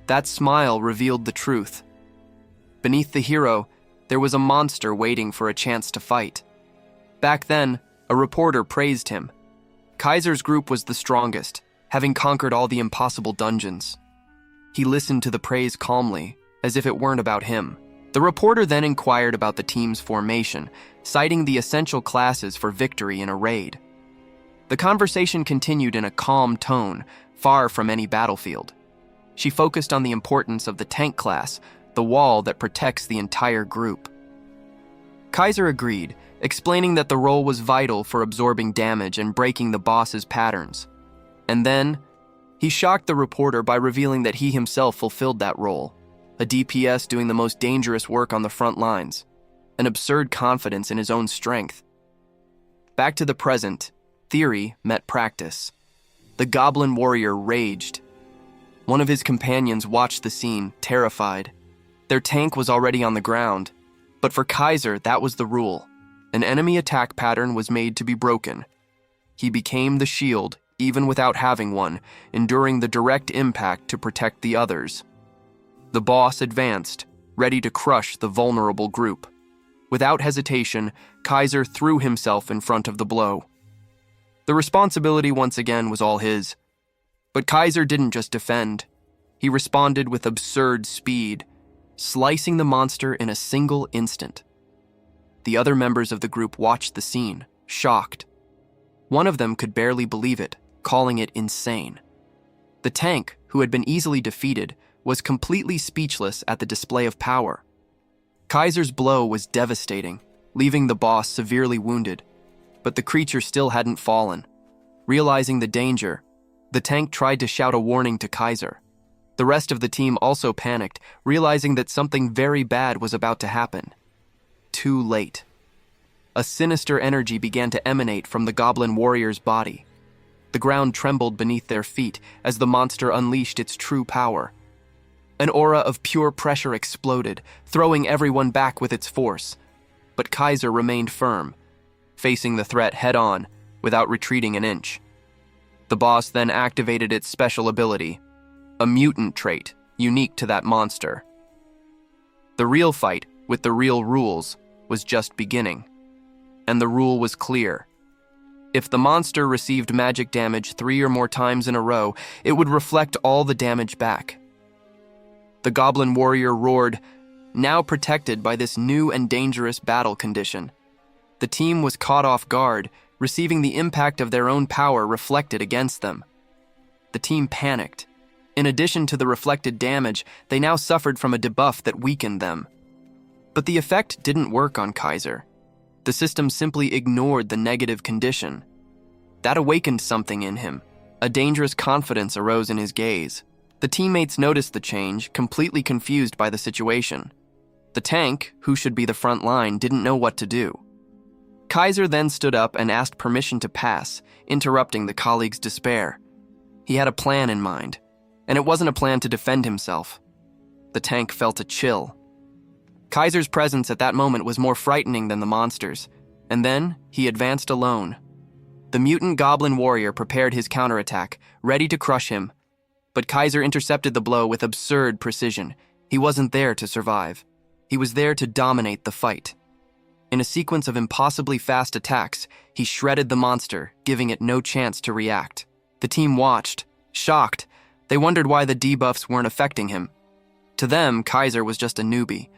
That smile revealed the truth. Beneath the hero, there was a monster waiting for a chance to fight. Back then, a reporter praised him. Kaiser's group was the strongest, having conquered all the impossible dungeons. He listened to the praise calmly, as if it weren't about him. The reporter then inquired about the team's formation, citing the essential classes for victory in a raid. The conversation continued in a calm tone, far from any battlefield. She focused on the importance of the tank class, the wall that protects the entire group. Kaiser agreed, explaining that the role was vital for absorbing damage and breaking the boss's patterns. And then, he shocked the reporter by revealing that he himself fulfilled that role, a DPS doing the most dangerous work on the front lines, an absurd confidence in his own strength. Back to the present, theory met practice. The goblin warrior raged. One of his companions watched the scene, terrified. Their tank was already on the ground, but for Kaiser, that was the rule. An enemy attack pattern was made to be broken. He became the shield, even without having one, enduring the direct impact to protect the others. The boss advanced, ready to crush the vulnerable group. Without hesitation, Kaiser threw himself in front of the blow. The responsibility once again was all his. But Kaiser didn't just defend. He responded with absurd speed, slicing the monster in a single instant. The other members of the group watched the scene, shocked. One of them could barely believe it, calling it insane. The tank, who had been easily defeated, was completely speechless at the display of power. Kaiser's blow was devastating, leaving the boss severely wounded, but the creature still hadn't fallen. Realizing the danger, the tank tried to shout a warning to Kaiser. The rest of the team also panicked, realizing that something very bad was about to happen. Too late. A sinister energy began to emanate from the goblin warrior's body. The ground trembled beneath their feet as the monster unleashed its true power. An aura of pure pressure exploded, throwing everyone back with its force. But Kaiser remained firm, facing the threat head-on, without retreating an inch. The boss then activated its special ability, a mutant trait unique to that monster. The real fight, with the real rules, was just beginning. And the rule was clear. If the monster received magic damage 3 or more times in a row, it would reflect all the damage back. The goblin warrior roared, now protected by this new and dangerous battle condition. The team was caught off guard, receiving the impact of their own power reflected against them. The team panicked. In addition to the reflected damage, they now suffered from a debuff that weakened them. But the effect didn't work on Kaiser. The system simply ignored the negative condition. That awakened something in him. A dangerous confidence arose in his gaze. The teammates noticed the change, completely confused by the situation. The tank, who should be the front line, didn't know what to do. Kaiser then stood up and asked permission to pass, interrupting the colleagues' despair. He had a plan in mind, and it wasn't a plan to defend himself. The tank felt a chill. Kaiser's presence at that moment was more frightening than the monsters, and then he advanced alone. The mutant goblin warrior prepared his counterattack, ready to crush him. But Kaiser intercepted the blow with absurd precision. He wasn't there to survive. He was there to dominate the fight. In a sequence of impossibly fast attacks, he shredded the monster, giving it no chance to react. The team watched, shocked, They wondered why the debuffs weren't affecting him. To them, Kaiser was just a newbie.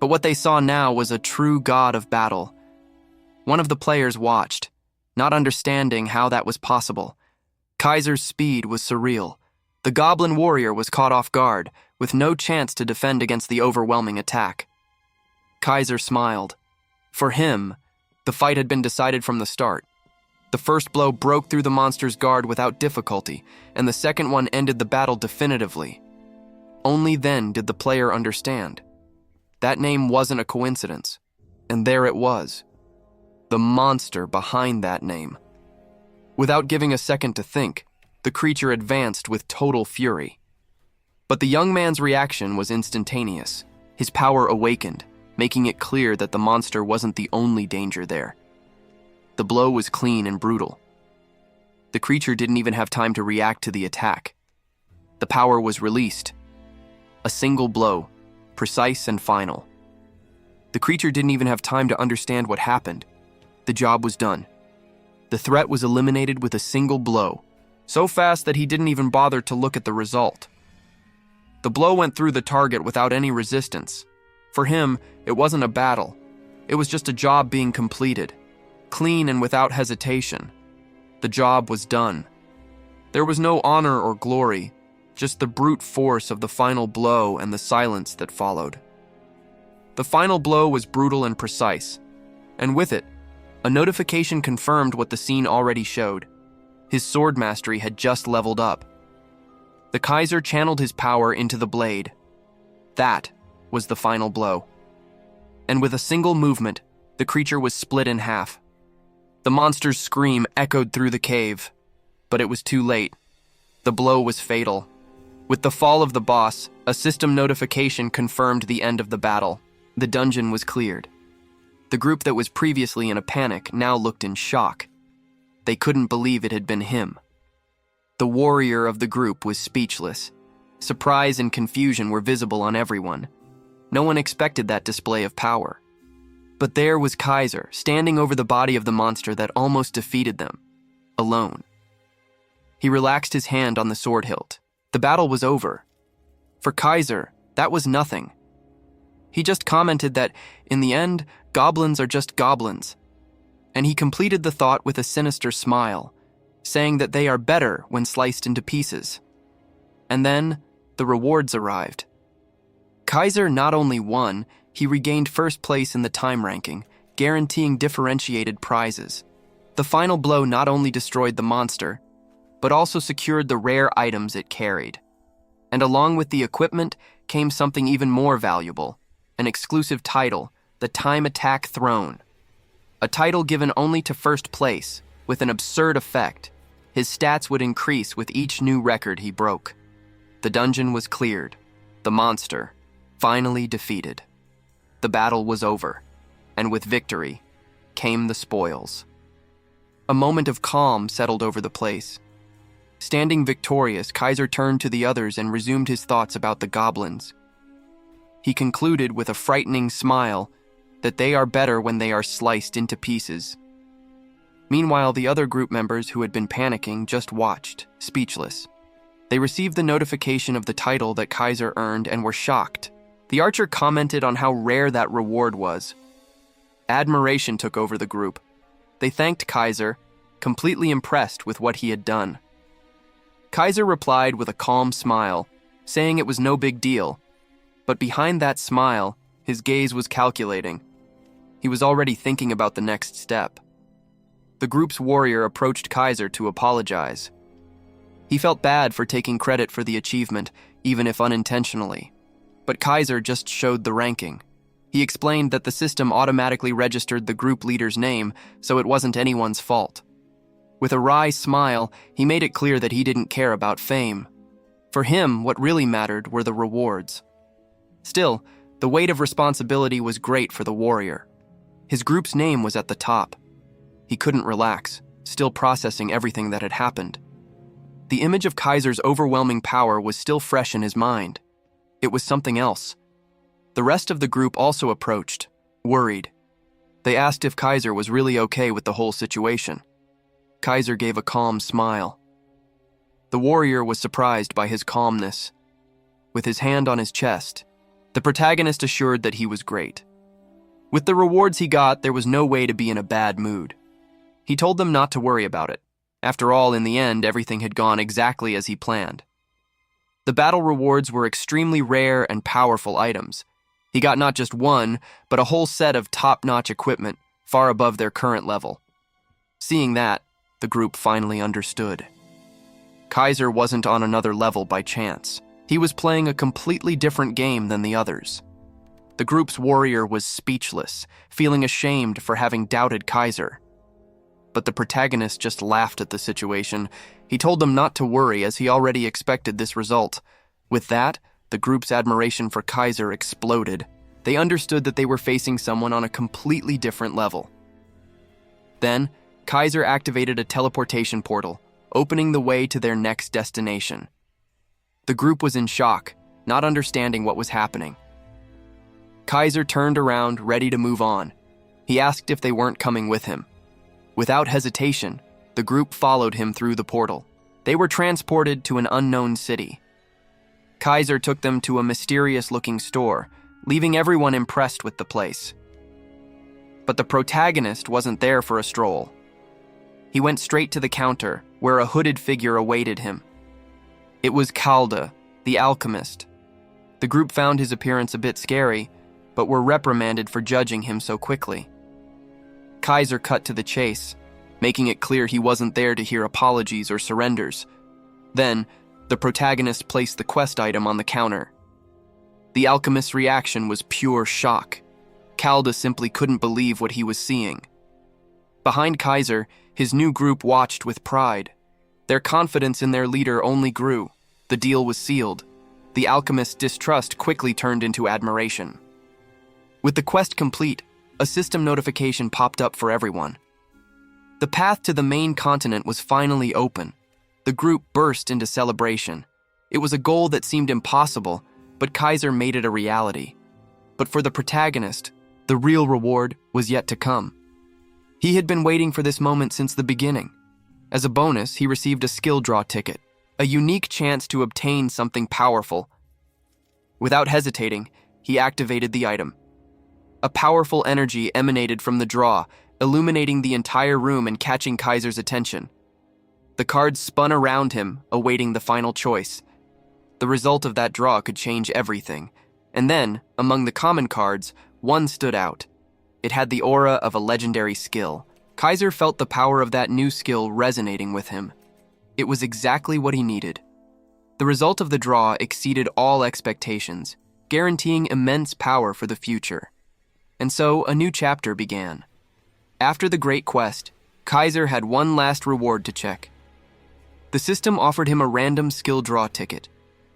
But what they saw now was a true god of battle. One of the players watched, not understanding how that was possible. Kaiser's speed was surreal. The goblin warrior was caught off guard, with no chance to defend against the overwhelming attack. Kaiser smiled. For him, the fight had been decided from the start. The first blow broke through the monster's guard without difficulty, and the second one ended the battle definitively. Only then did the player understand. That name wasn't a coincidence, and there it was. The monster behind that name. Without giving a second to think, the creature advanced with total fury. But the young man's reaction was instantaneous. His power awakened, making it clear that the monster wasn't the only danger there. The blow was clean and brutal. The creature didn't even have time to react to the attack. The power was released. A single blow, precise and final. The creature didn't even have time to understand what happened. The job was done. The threat was eliminated with a single blow, so fast that he didn't even bother to look at the result. The blow went through the target without any resistance. For him, it wasn't a battle. It was just a job being completed, clean and without hesitation. The job was done. There was no honor or glory, just the brute force of the final blow and the silence that followed. The final blow was brutal and precise, and with it, a notification confirmed what the scene already showed. His sword mastery had just leveled up. The Kaiser channeled his power into the blade. That was the final blow. And with a single movement, the creature was split in half. The monster's scream echoed through the cave, but it was too late. The blow was fatal. With the fall of the boss, a system notification confirmed the end of the battle. The dungeon was cleared. The group that was previously in a panic now looked in shock. They couldn't believe it had been him. The warrior of the group was speechless. Surprise and confusion were visible on everyone. No one expected that display of power. But there was Kaiser, standing over the body of the monster that almost defeated them, alone. He relaxed his hand on the sword hilt. The battle was over. For Kaiser, that was nothing. He just commented that, in the end, goblins are just goblins. And he completed the thought with a sinister smile, saying that they are better when sliced into pieces. And then, the rewards arrived. Kaiser not only won, he regained first place in the time ranking, guaranteeing differentiated prizes. The final blow not only destroyed the monster, but also secured the rare items it carried. And along with the equipment came something even more valuable, an exclusive title, the Time Attack Throne. A title given only to first place, with an absurd effect. His stats would increase with each new record he broke. The dungeon was cleared. The monster, finally defeated. The battle was over, and with victory came the spoils. A moment of calm settled over the place. Standing victorious, Kaiser turned to the others and resumed his thoughts about the goblins. He concluded with a frightening smile that they are better when they are sliced into pieces. Meanwhile, the other group members who had been panicking just watched, speechless. They received the notification of the title that Kaiser earned and were shocked. The archer commented on how rare that reward was. Admiration took over the group. They thanked Kaiser, completely impressed with what he had done. Kaiser replied with a calm smile, saying it was no big deal. But behind that smile, his gaze was calculating. He was already thinking about the next step. The group's warrior approached Kaiser to apologize. He felt bad for taking credit for the achievement, even if unintentionally. But Kaiser just showed the ranking. He explained that the system automatically registered the group leader's name, so it wasn't anyone's fault. With a wry smile, he made it clear that he didn't care about fame. For him, what really mattered were the rewards. Still, the weight of responsibility was great for the warrior. His group's name was at the top. He couldn't relax, still processing everything that had happened. The image of Kaiser's overwhelming power was still fresh in his mind. It was something else. The rest of the group also approached, worried. They asked if Kaiser was really okay with the whole situation. Kaiser gave a calm smile. The warrior was surprised by his calmness. With his hand on his chest, the protagonist assured that he was great. With the rewards he got, there was no way to be in a bad mood. He told them not to worry about it. After all, in the end, everything had gone exactly as he planned. The battle rewards were extremely rare and powerful items. He got not just one, but a whole set of top-notch equipment, far above their current level. Seeing that, the group finally understood. Kaiser wasn't on another level by chance. He was playing a completely different game than the others. The group's warrior was speechless, feeling ashamed for having doubted Kaiser. But the protagonist just laughed at the situation. He told them not to worry, as he already expected this result. With that, the group's admiration for Kaiser exploded. They understood that they were facing someone on a completely different level. Then, Kaiser activated a teleportation portal, opening the way to their next destination. The group was in shock, not understanding what was happening. Kaiser turned around, ready to move on. He asked if they weren't coming with him. Without hesitation, the group followed him through the portal. They were transported to an unknown city. Kaiser took them to a mysterious-looking store, leaving everyone impressed with the place. But the protagonist wasn't there for a stroll. He went straight to the counter, where a hooded figure awaited him. It was Kalda, the alchemist. The group found his appearance a bit scary, but were reprimanded for judging him so quickly. Kaiser cut to the chase, making it clear he wasn't there to hear apologies or surrenders. Then, the protagonist placed the quest item on the counter. The alchemist's reaction was pure shock. Kalda simply couldn't believe what he was seeing. Behind Kaiser, his new group watched with pride. Their confidence in their leader only grew. The deal was sealed. The alchemist's distrust quickly turned into admiration. With the quest complete, a system notification popped up for everyone. The path to the main continent was finally open. The group burst into celebration. It was a goal that seemed impossible, but Kaiser made it a reality. But for the protagonist, the real reward was yet to come. He had been waiting for this moment since the beginning. As a bonus, he received a skill draw ticket, a unique chance to obtain something powerful. Without hesitating, he activated the item. A powerful energy emanated from the draw, illuminating the entire room and catching Kaiser's attention. The cards spun around him, awaiting the final choice. The result of that draw could change everything. And then, among the common cards, one stood out. It had the aura of a legendary skill. Kaiser felt the power of that new skill resonating with him. It was exactly what he needed. The result of the draw exceeded all expectations, guaranteeing immense power for the future. And so, a new chapter began. After the great quest, Kaiser had one last reward to check. The system offered him a random skill draw ticket,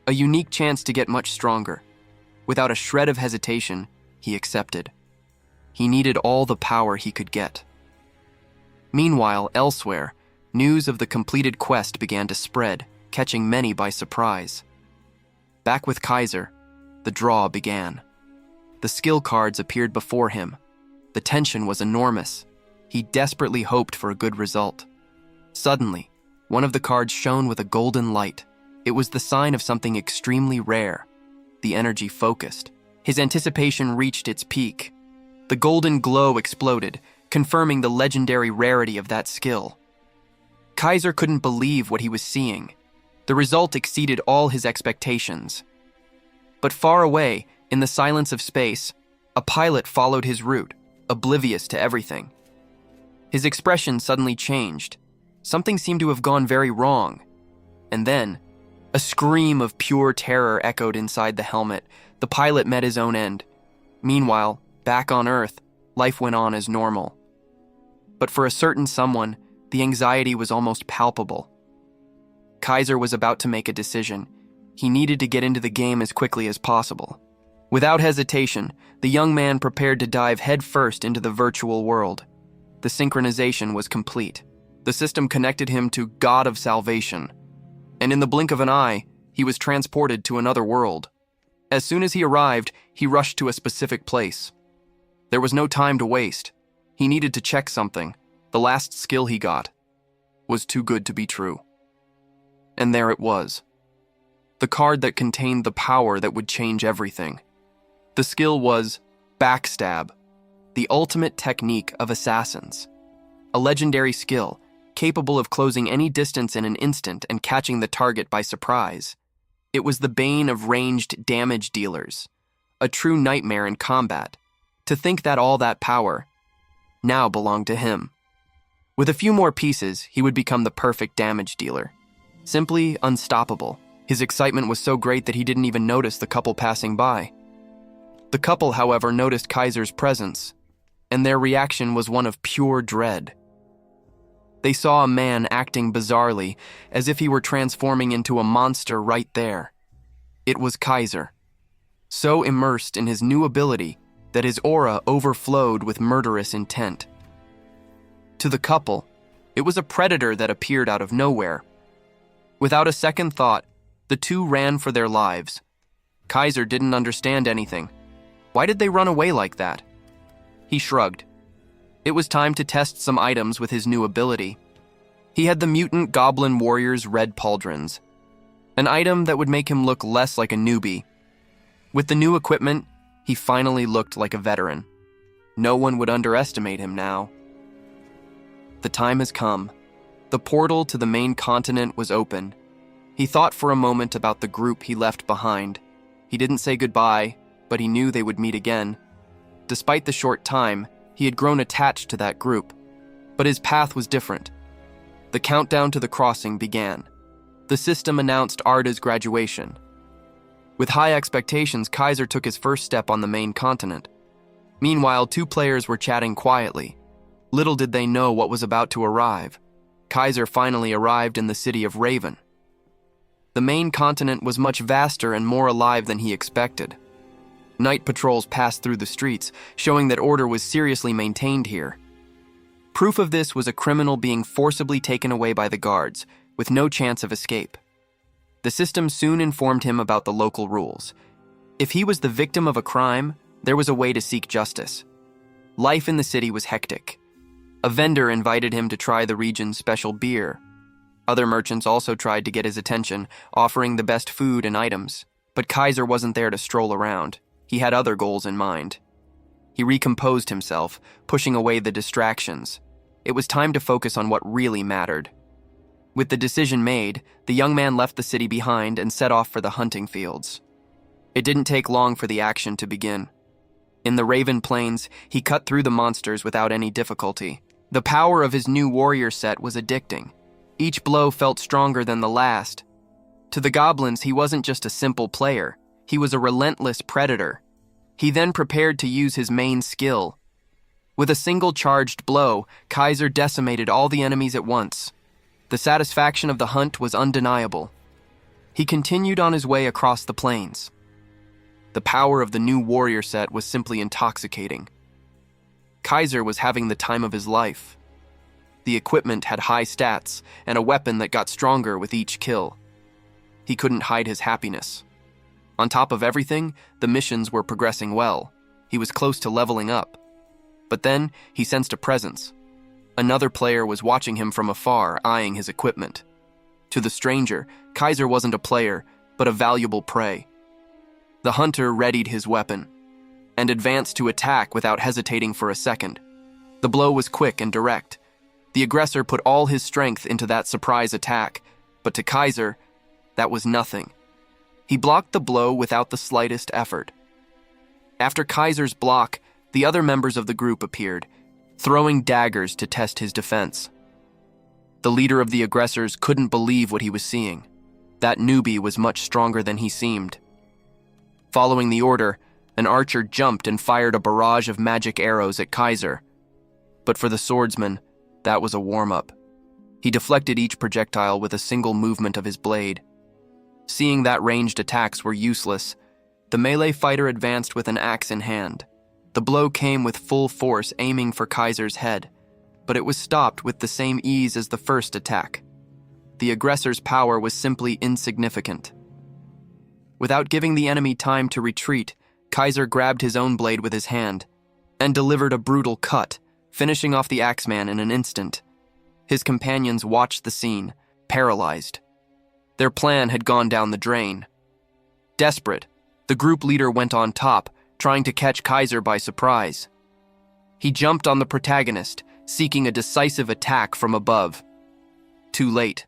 a unique chance to get much stronger. Without a shred of hesitation, he accepted. He needed all the power he could get. Meanwhile, elsewhere, news of the completed quest began to spread, catching many by surprise. Back with Kaiser, the draw began. The skill cards appeared before him. The tension was enormous. He desperately hoped for a good result. Suddenly, one of the cards shone with a golden light. It was the sign of something extremely rare. The energy focused. His anticipation reached its peak. The golden glow exploded, confirming the legendary rarity of that skill. Kaiser couldn't believe what he was seeing. The result exceeded all his expectations. But far away, in the silence of space, a pilot followed his route, oblivious to everything. His expression suddenly changed. Something seemed to have gone very wrong. And then, a scream of pure terror echoed inside the helmet. The pilot met his own end. Meanwhile, back on Earth, life went on as normal. But for a certain someone, the anxiety was almost palpable. Kaiser was about to make a decision. He needed to get into the game as quickly as possible. Without hesitation, the young man prepared to dive headfirst into the virtual world. The synchronization was complete. The system connected him to God of Salvation. And in the blink of an eye, he was transported to another world. As soon as he arrived, he rushed to a specific place. There was no time to waste. He needed to check something. The last skill he got was too good to be true. And there it was. The card that contained the power that would change everything. The skill was Backstab, the ultimate technique of assassins. A legendary skill, capable of closing any distance in an instant and catching the target by surprise. It was the bane of ranged damage dealers, a true nightmare in combat. To think that all that power now belonged to him. With a few more pieces, he would become the perfect damage dealer. Simply unstoppable. His excitement was so great that he didn't even notice the couple passing by. The couple, however, noticed Kaiser's presence, and their reaction was one of pure dread. They saw a man acting bizarrely, as if he were transforming into a monster right there. It was Kaiser, so immersed in his new ability that his aura overflowed with murderous intent. To the couple, it was a predator that appeared out of nowhere. Without a second thought, the two ran for their lives. Kaiser didn't understand anything. Why did they run away like that? He shrugged. It was time to test some items with his new ability. He had the mutant goblin warrior's red pauldrons, an item that would make him look less like a newbie. With the new equipment, he finally looked like a veteran. No one would underestimate him now. The time has come. The portal to the main continent was open. He thought for a moment about the group he left behind. He didn't say goodbye, but he knew they would meet again. Despite the short time, he had grown attached to that group. But his path was different. The countdown to the crossing began. The system announced Arda's graduation. With high expectations, Kaiser took his first step on the main continent. Meanwhile, two players were chatting quietly. Little did they know what was about to arrive. Kaiser finally arrived in the city of Raven. The main continent was much vaster and more alive than he expected. Night patrols passed through the streets, showing that order was seriously maintained here. Proof of this was a criminal being forcibly taken away by the guards, with no chance of escape. The system soon informed him about the local rules. If he was the victim of a crime, there was a way to seek justice. Life in the city was hectic. A vendor invited him to try the region's special beer. Other merchants also tried to get his attention, offering the best food and items. But Kaiser wasn't there to stroll around. He had other goals in mind. He recomposed himself, pushing away the distractions. It was time to focus on what really mattered. With the decision made, the young man left the city behind and set off for the hunting fields. It didn't take long for the action to begin. In the Raven Plains, he cut through the monsters without any difficulty. The power of his new warrior set was addicting. Each blow felt stronger than the last. To the goblins, he wasn't just a simple player. He was a relentless predator. He then prepared to use his main skill. With a single charged blow, Kaiser decimated all the enemies at once. The satisfaction of the hunt was undeniable. He continued on his way across the plains. The power of the new warrior set was simply intoxicating. Kaiser was having the time of his life. The equipment had high stats and a weapon that got stronger with each kill. He couldn't hide his happiness. On top of everything, the missions were progressing well. He was close to leveling up. But then, he sensed a presence. Another player was watching him from afar, eyeing his equipment. To the stranger, Kaiser wasn't a player, but a valuable prey. The hunter readied his weapon and advanced to attack without hesitating for a second. The blow was quick and direct. The aggressor put all his strength into that surprise attack, but to Kaiser, that was nothing. He blocked the blow without the slightest effort. After Kaiser's block, the other members of the group appeared, throwing daggers to test his defense. The leader of the aggressors couldn't believe what he was seeing. That newbie was much stronger than he seemed. Following the order, an archer jumped and fired a barrage of magic arrows at Kaiser. But for the swordsman, that was a warm-up. He deflected each projectile with a single movement of his blade. Seeing that ranged attacks were useless, the melee fighter advanced with an axe in hand. The blow came with full force, aiming for Kaiser's head, but it was stopped with the same ease as the first attack. The aggressor's power was simply insignificant. Without giving the enemy time to retreat, Kaiser grabbed his own blade with his hand and delivered a brutal cut, finishing off the axeman in an instant. His companions watched the scene, paralyzed. Their plan had gone down the drain. Desperate, the group leader went on top, trying to catch Kaiser by surprise. He jumped on the protagonist, seeking a decisive attack from above. Too late.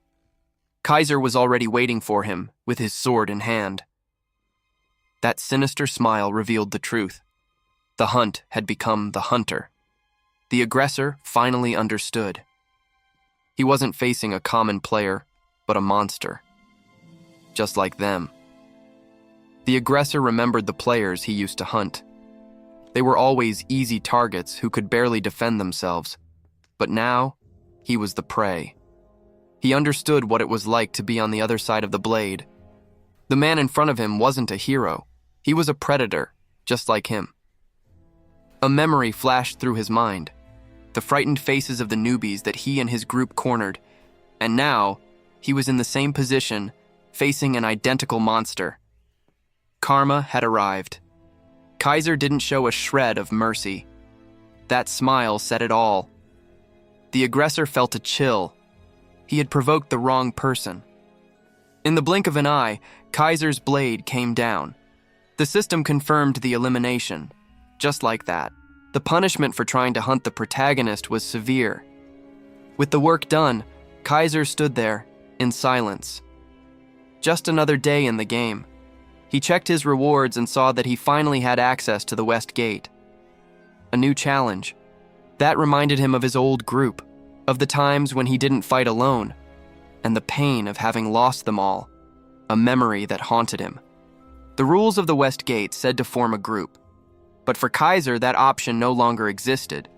Kaiser was already waiting for him, with his sword in hand. That sinister smile revealed the truth. The hunt had become the hunter. The aggressor finally understood. He wasn't facing a common player, but a monster. Just like them. The aggressor remembered the players he used to hunt. They were always easy targets who could barely defend themselves. But now, he was the prey. He understood what it was like to be on the other side of the blade. The man in front of him wasn't a hero. He was a predator, just like him. A memory flashed through his mind. The frightened faces of the newbies that he and his group cornered. And now, he was in the same position, facing an identical monster. Karma had arrived. Kaiser didn't show a shred of mercy. That smile said it all. The aggressor felt a chill. He had provoked the wrong person. In the blink of an eye, Kaiser's blade came down. The system confirmed the elimination. Just like that. The punishment for trying to hunt the protagonist was severe. With the work done, Kaiser stood there, in silence. Just another day in the game. He checked his rewards and saw that he finally had access to the West Gate. A new challenge. That reminded him of his old group, of the times when he didn't fight alone, and the pain of having lost them all, a memory that haunted him. The rules of the West Gate said to form a group, but for Kaiser that option no longer existed.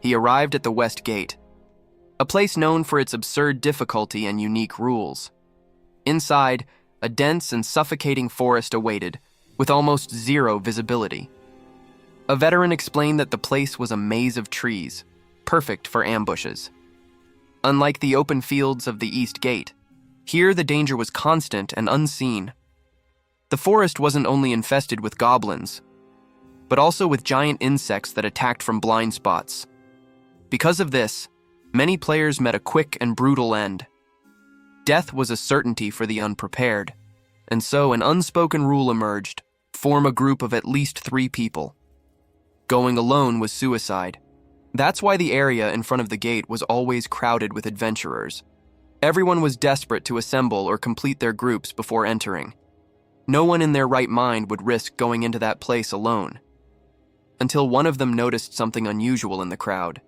He arrived at the West Gate, a place known for its absurd difficulty and unique rules. Inside, a dense and suffocating forest awaited, with almost zero visibility. A veteran explained that the place was a maze of trees, perfect for ambushes. Unlike the open fields of the East Gate, here the danger was constant and unseen. The forest wasn't only infested with goblins, but also with giant insects that attacked from blind spots. Because of this, many players met a quick and brutal end. Death was a certainty for the unprepared, and so an unspoken rule emerged: form a group of at least 3 people. Going alone was suicide. That's why the area in front of the gate was always crowded with adventurers. Everyone was desperate to assemble or complete their groups before entering. No one in their right mind would risk going into that place alone. Until one of them noticed something unusual in the crowd.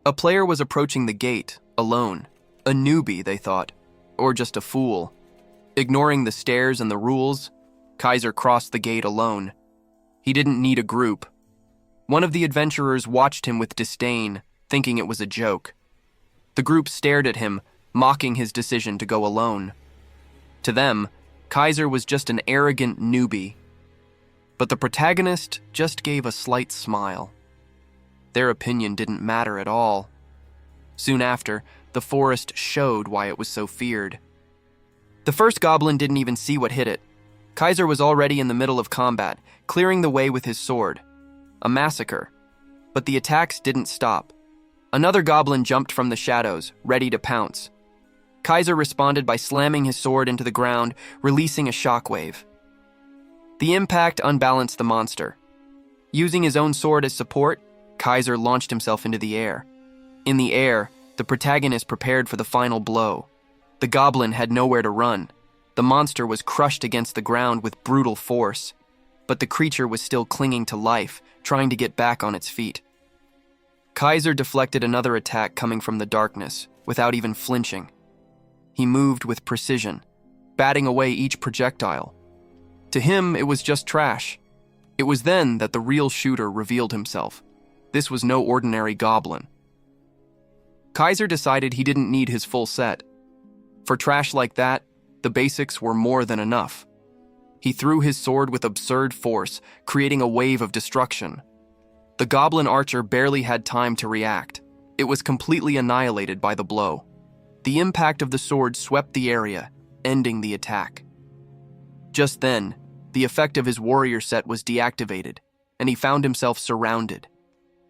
A player was approaching the gate, alone. A newbie, they thought, or just a fool. Ignoring the stairs and the rules, Kaiser crossed the gate alone. He didn't need a group. One of the adventurers watched him with disdain, thinking it was a joke. The group stared at him, mocking his decision to go alone. To them, Kaiser was just an arrogant newbie. But the protagonist just gave a slight smile. Their opinion didn't matter at all. Soon after, the forest showed why it was so feared. The first goblin didn't even see what hit it. Kaiser was already in the middle of combat, clearing the way with his sword. A massacre. But the attacks didn't stop. Another goblin jumped from the shadows, ready to pounce. Kaiser responded by slamming his sword into the ground, releasing a shockwave. The impact unbalanced the monster. Using his own sword as support, Kaiser launched himself into the air. In the air, the protagonist prepared for the final blow. The goblin had nowhere to run. The monster was crushed against the ground with brutal force, but the creature was still clinging to life, trying to get back on its feet. Kaiser deflected another attack coming from the darkness, without even flinching. He moved with precision, batting away each projectile. To him, it was just trash. It was then that the real shooter revealed himself. This was no ordinary goblin. Kaiser decided he didn't need his full set. For trash like that, the basics were more than enough. He threw his sword with absurd force, creating a wave of destruction. The goblin archer barely had time to react. It was completely annihilated by the blow. The impact of the sword swept the area, ending the attack. Just then, the effect of his warrior set was deactivated, and he found himself surrounded.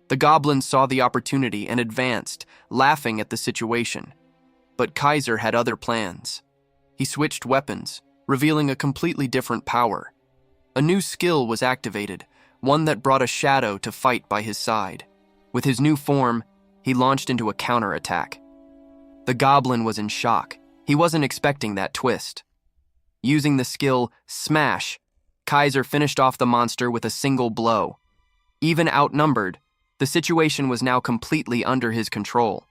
The goblins saw the opportunity and advanced, laughing at the situation. But Kaiser had other plans. He switched weapons, revealing a completely different power. A new skill was activated, one that brought a shadow to fight by his side. With his new form, he launched into a counterattack. The goblin was in shock. He wasn't expecting that twist. Using the skill Smash, Kaiser finished off the monster with a single blow. Even outnumbered, the situation was now completely under his control.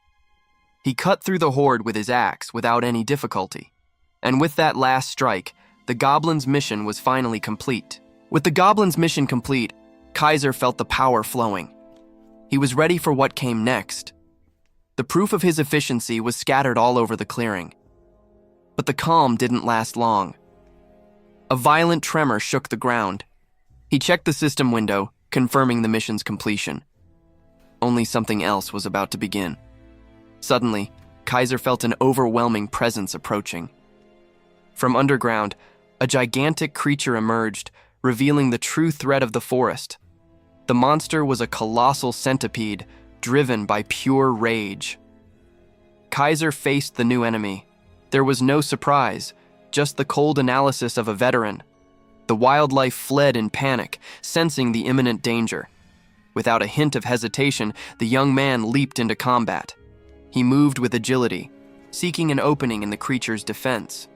He cut through the horde with his axe without any difficulty. And with that last strike, the goblin's mission was finally complete. With the goblin's mission complete, Kaiser felt the power flowing. He was ready for what came next. The proof of his efficiency was scattered all over the clearing. But the calm didn't last long. A violent tremor shook the ground. He checked the system window, confirming the mission's completion. Only something else was about to begin. Suddenly, Kaiser felt an overwhelming presence approaching. From underground, a gigantic creature emerged, revealing the true threat of the forest. The monster was a colossal centipede, driven by pure rage. Kaiser faced the new enemy. There was no surprise, just the cold analysis of a veteran. The wildlife fled in panic, sensing the imminent danger. Without a hint of hesitation, the young man leaped into combat. He moved with agility, seeking an opening in the creature's defense.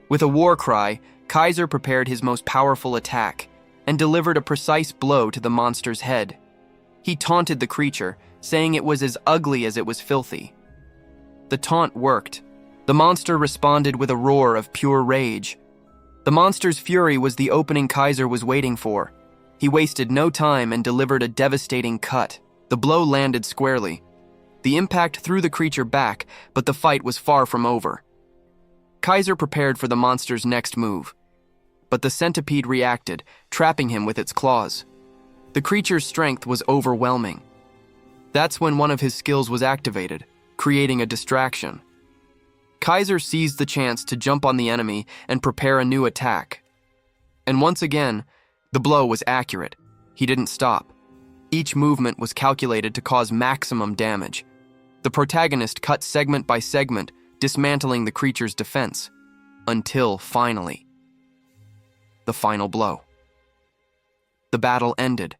With a war cry, Kaiser prepared his most powerful attack and delivered a precise blow to the monster's head. He taunted the creature, saying it was as ugly as it was filthy. The taunt worked. The monster responded with a roar of pure rage. The monster's fury was the opening Kaiser was waiting for. He wasted no time and delivered a devastating cut. The blow landed squarely. The impact threw the creature back, but the fight was far from over. Kaiser prepared for the monster's next move. But the centipede reacted, trapping him with its claws. The creature's strength was overwhelming. That's when one of his skills was activated, creating a distraction. Kaiser seized the chance to jump on the enemy and prepare a new attack. And once again, the blow was accurate. He didn't stop. Each movement was calculated to cause maximum damage. The protagonist cut segment by segment, dismantling the creature's defense. Until, finally, the final blow. The battle ended.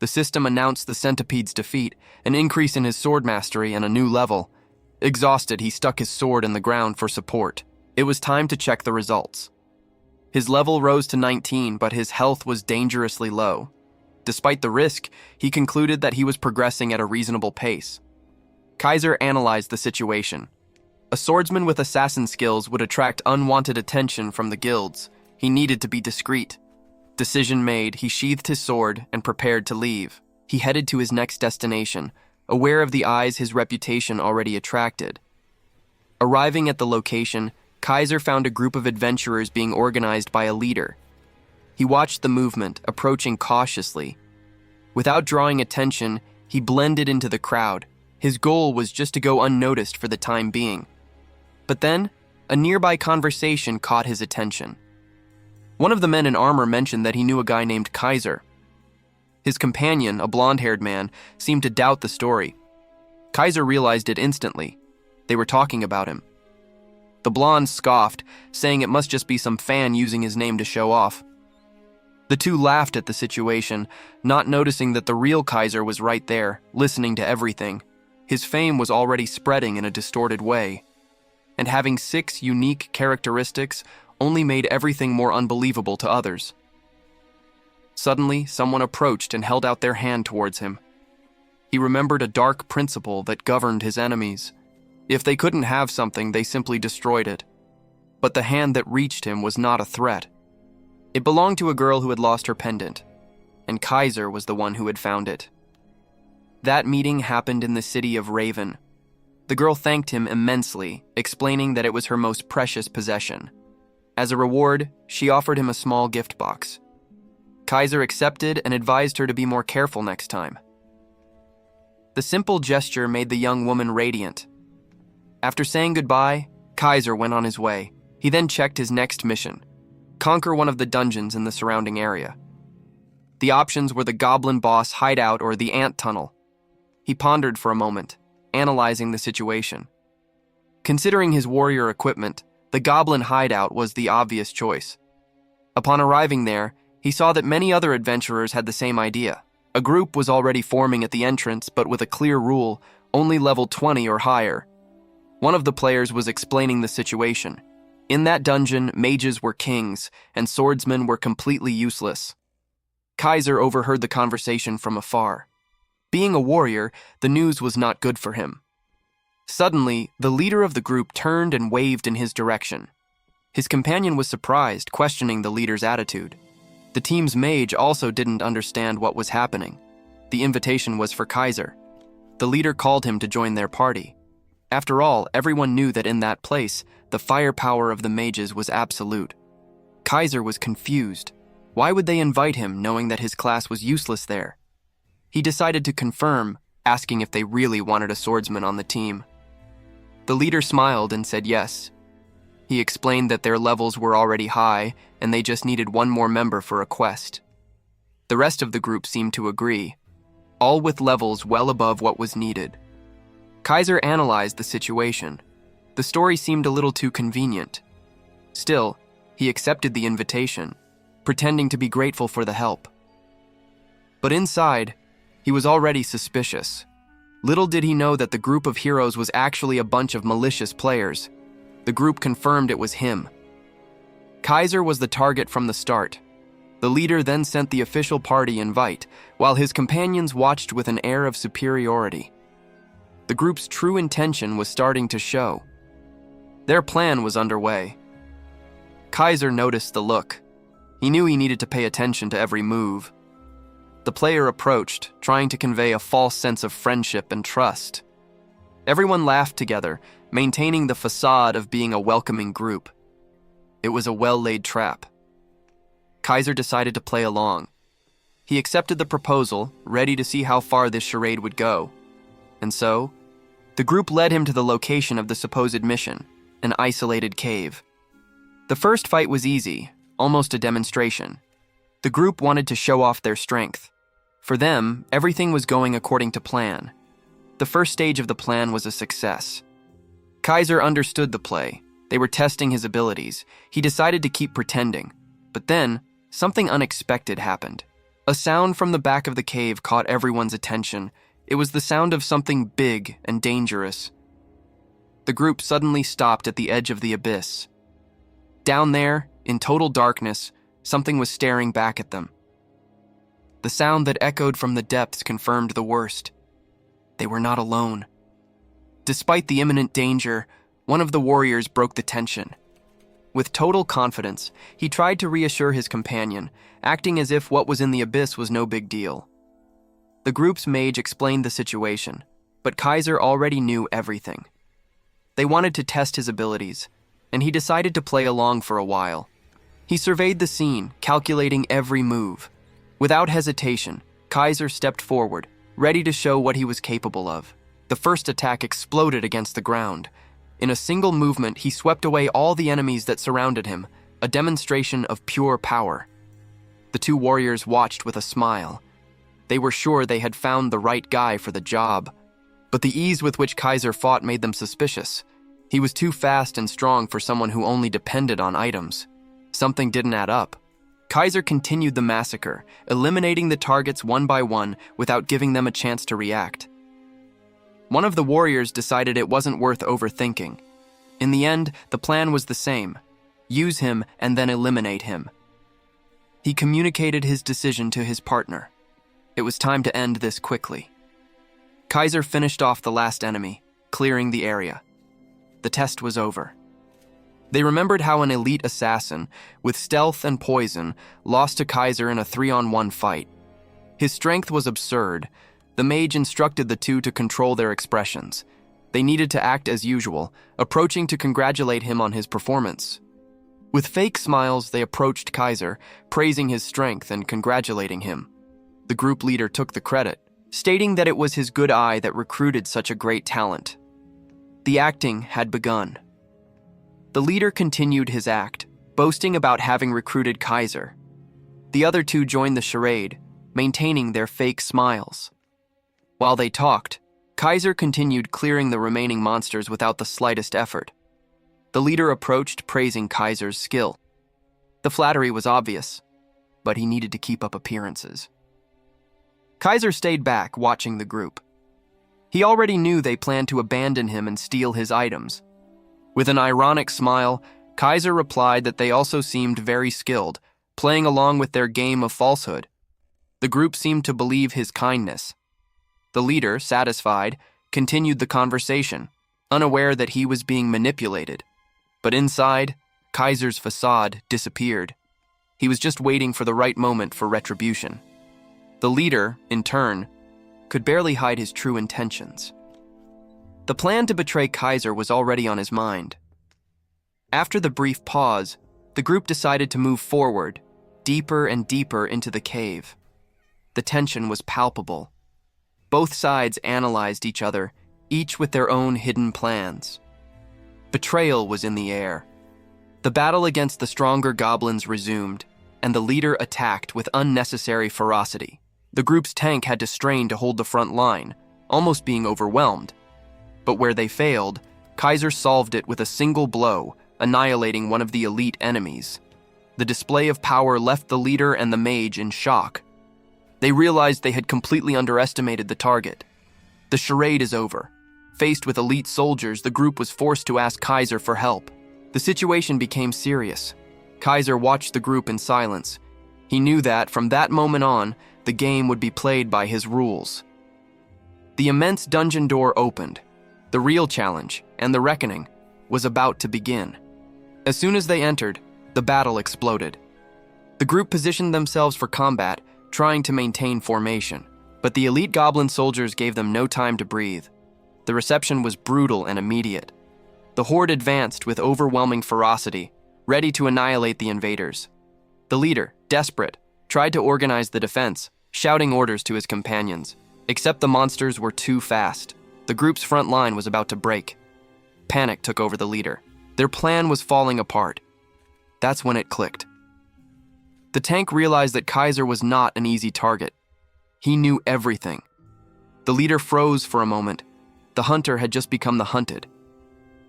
The system announced the centipede's defeat, an increase in his sword mastery, and a new level. Exhausted, he stuck his sword in the ground for support. It was time to check the results. His level rose to 19, but his health was dangerously low. Despite the risk, he concluded that he was progressing at a reasonable pace. Kaiser analyzed the situation. A swordsman with assassin skills would attract unwanted attention from the guilds. He needed to be discreet. Decision made, he sheathed his sword and prepared to leave. He headed to his next destination, aware of the eyes his reputation already attracted. Arriving at the location, Kaiser found a group of adventurers being organized by a leader. He watched the movement, approaching cautiously. Without drawing attention, he blended into the crowd. His goal was just to go unnoticed for the time being. But then, a nearby conversation caught his attention. One of the men in armor mentioned that he knew a guy named Kaiser. His companion, a blonde-haired man, seemed to doubt the story. Kaiser realized it instantly. They were talking about him. The blonde scoffed, saying it must just be some fan using his name to show off. The two laughed at the situation, not noticing that the real Kaiser was right there, listening to everything. His fame was already spreading in a distorted way, and having 6 unique characteristics only made everything more unbelievable to others. Suddenly, someone approached and held out their hand towards him. He remembered a dark principle that governed his enemies. If they couldn't have something, they simply destroyed it. But the hand that reached him was not a threat. It belonged to a girl who had lost her pendant, and Kaiser was the one who had found it. That meeting happened in the city of Raven. The girl thanked him immensely, explaining that it was her most precious possession. As a reward, she offered him a small gift box. Kaiser accepted and advised her to be more careful next time. The simple gesture made the young woman radiant. After saying goodbye, Kaiser went on his way. He then checked his next mission: conquer one of the dungeons in the surrounding area. The options were the Goblin Boss hideout or the Ant Tunnel. He pondered for a moment, analyzing the situation. Considering his warrior equipment, The goblin hideout was the obvious choice. Upon arriving there, he saw that many other adventurers had the same idea. A group was already forming at the entrance, but with a clear rule, only level 20 or higher. One of the players was explaining the situation. In that dungeon, mages were kings, and swordsmen were completely useless. Kaiser overheard the conversation from afar. Being a warrior, the news was not good for him. Suddenly, the leader of the group turned and waved in his direction. His companion was surprised, questioning the leader's attitude. The team's mage also didn't understand what was happening. The invitation was for Kaiser. The leader called him to join their party. After all, everyone knew that in that place, the firepower of the mages was absolute. Kaiser was confused. Why would they invite him, knowing that his class was useless there? He decided to confirm, asking if they really wanted a swordsman on the team. The leader smiled and said yes. He explained that their levels were already high, and they just needed one more member for a quest. The rest of the group seemed to agree, all with levels well above what was needed. Kaiser analyzed the situation. The story seemed a little too convenient. Still, he accepted the invitation, pretending to be grateful for the help. But inside, he was already suspicious. Little did he know that the group of heroes was actually a bunch of malicious players. The group confirmed it was him. Kaiser was the target from the start. The leader then sent the official party invite, while his companions watched with an air of superiority. The group's true intention was starting to show. Their plan was underway. Kaiser noticed the look. He knew he needed to pay attention to every move. The player approached, trying to convey a false sense of friendship and trust. Everyone laughed together, maintaining the facade of being a welcoming group. It was a well-laid trap. Kaiser decided to play along. He accepted the proposal, ready to see how far this charade would go. And so, the group led him to the location of the supposed mission, an isolated cave. The first fight was easy, almost a demonstration. The group wanted to show off their strength. For them, everything was going according to plan. The first stage of the plan was a success. Kaiser understood the play. They were testing his abilities. He decided to keep pretending. But then, something unexpected happened. A sound from the back of the cave caught everyone's attention. It was the sound of something big and dangerous. The group suddenly stopped at the edge of the abyss. Down there, in total darkness, something was staring back at them. The sound that echoed from the depths confirmed the worst. They were not alone. Despite the imminent danger, one of the warriors broke the tension. With total confidence, he tried to reassure his companion, acting as if what was in the abyss was no big deal. The group's mage explained the situation, but Kaiser already knew everything. They wanted to test his abilities, and he decided to play along for a while. He surveyed the scene, calculating every move. Without hesitation, Kaiser stepped forward, ready to show what he was capable of. The first attack exploded against the ground. In a single movement, he swept away all the enemies that surrounded him, a demonstration of pure power. The two warriors watched with a smile. They were sure they had found the right guy for the job. But the ease with which Kaiser fought made them suspicious. He was too fast and strong for someone who only depended on items. Something didn't add up. Kaiser continued the massacre, eliminating the targets one by one without giving them a chance to react. One of the warriors decided it wasn't worth overthinking. In the end, the plan was the same: use him and then eliminate him. He communicated his decision to his partner. It was time to end this quickly. Kaiser finished off the last enemy, clearing the area. The test was over. They remembered how an elite assassin, with stealth and poison, lost to Kaiser in a 3-on-1 fight. His strength was absurd. The mage instructed the two to control their expressions. They needed to act as usual, approaching to congratulate him on his performance. With fake smiles, they approached Kaiser, praising his strength and congratulating him. The group leader took the credit, stating that it was his good eye that recruited such a great talent. The acting had begun. The leader continued his act, boasting about having recruited Kaiser. The other two joined the charade, maintaining their fake smiles. While they talked, Kaiser continued clearing the remaining monsters without the slightest effort. The leader approached, praising Kaiser's skill. The flattery was obvious, but he needed to keep up appearances. Kaiser stayed back, watching the group. He already knew they planned to abandon him and steal his items. With an ironic smile, Kaiser replied that they also seemed very skilled, playing along with their game of falsehood. The group seemed to believe his kindness. The leader, satisfied, continued the conversation, unaware that he was being manipulated. But inside, Kaiser's facade disappeared. He was just waiting for the right moment for retribution. The leader, in turn, could barely hide his true intentions. The plan to betray Kaiser was already on his mind. After the brief pause, the group decided to move forward, deeper and deeper into the cave. The tension was palpable. Both sides analyzed each other, each with their own hidden plans. Betrayal was in the air. The battle against the stronger goblins resumed, and the leader attacked with unnecessary ferocity. The group's tank had to strain to hold the front line, almost being overwhelmed. But where they failed, Kaiser solved it with a single blow, annihilating one of the elite enemies. The display of power left the leader and the mage in shock. They realized they had completely underestimated the target. The charade is over. Faced with elite soldiers, the group was forced to ask Kaiser for help. The situation became serious. Kaiser watched the group in silence. He knew that, from that moment on, the game would be played by his rules. The immense dungeon door opened. The real challenge, and the reckoning, was about to begin. As soon as they entered, the battle exploded. The group positioned themselves for combat, trying to maintain formation, but the elite goblin soldiers gave them no time to breathe. The reception was brutal and immediate. The horde advanced with overwhelming ferocity, ready to annihilate the invaders. The leader, desperate, tried to organize the defense, shouting orders to his companions. Except the monsters were too fast. The group's front line was about to break. Panic took over the leader. Their plan was falling apart. That's when it clicked. The tank realized that Kaiser was not an easy target. He knew everything. The leader froze for a moment. The hunter had just become the hunted.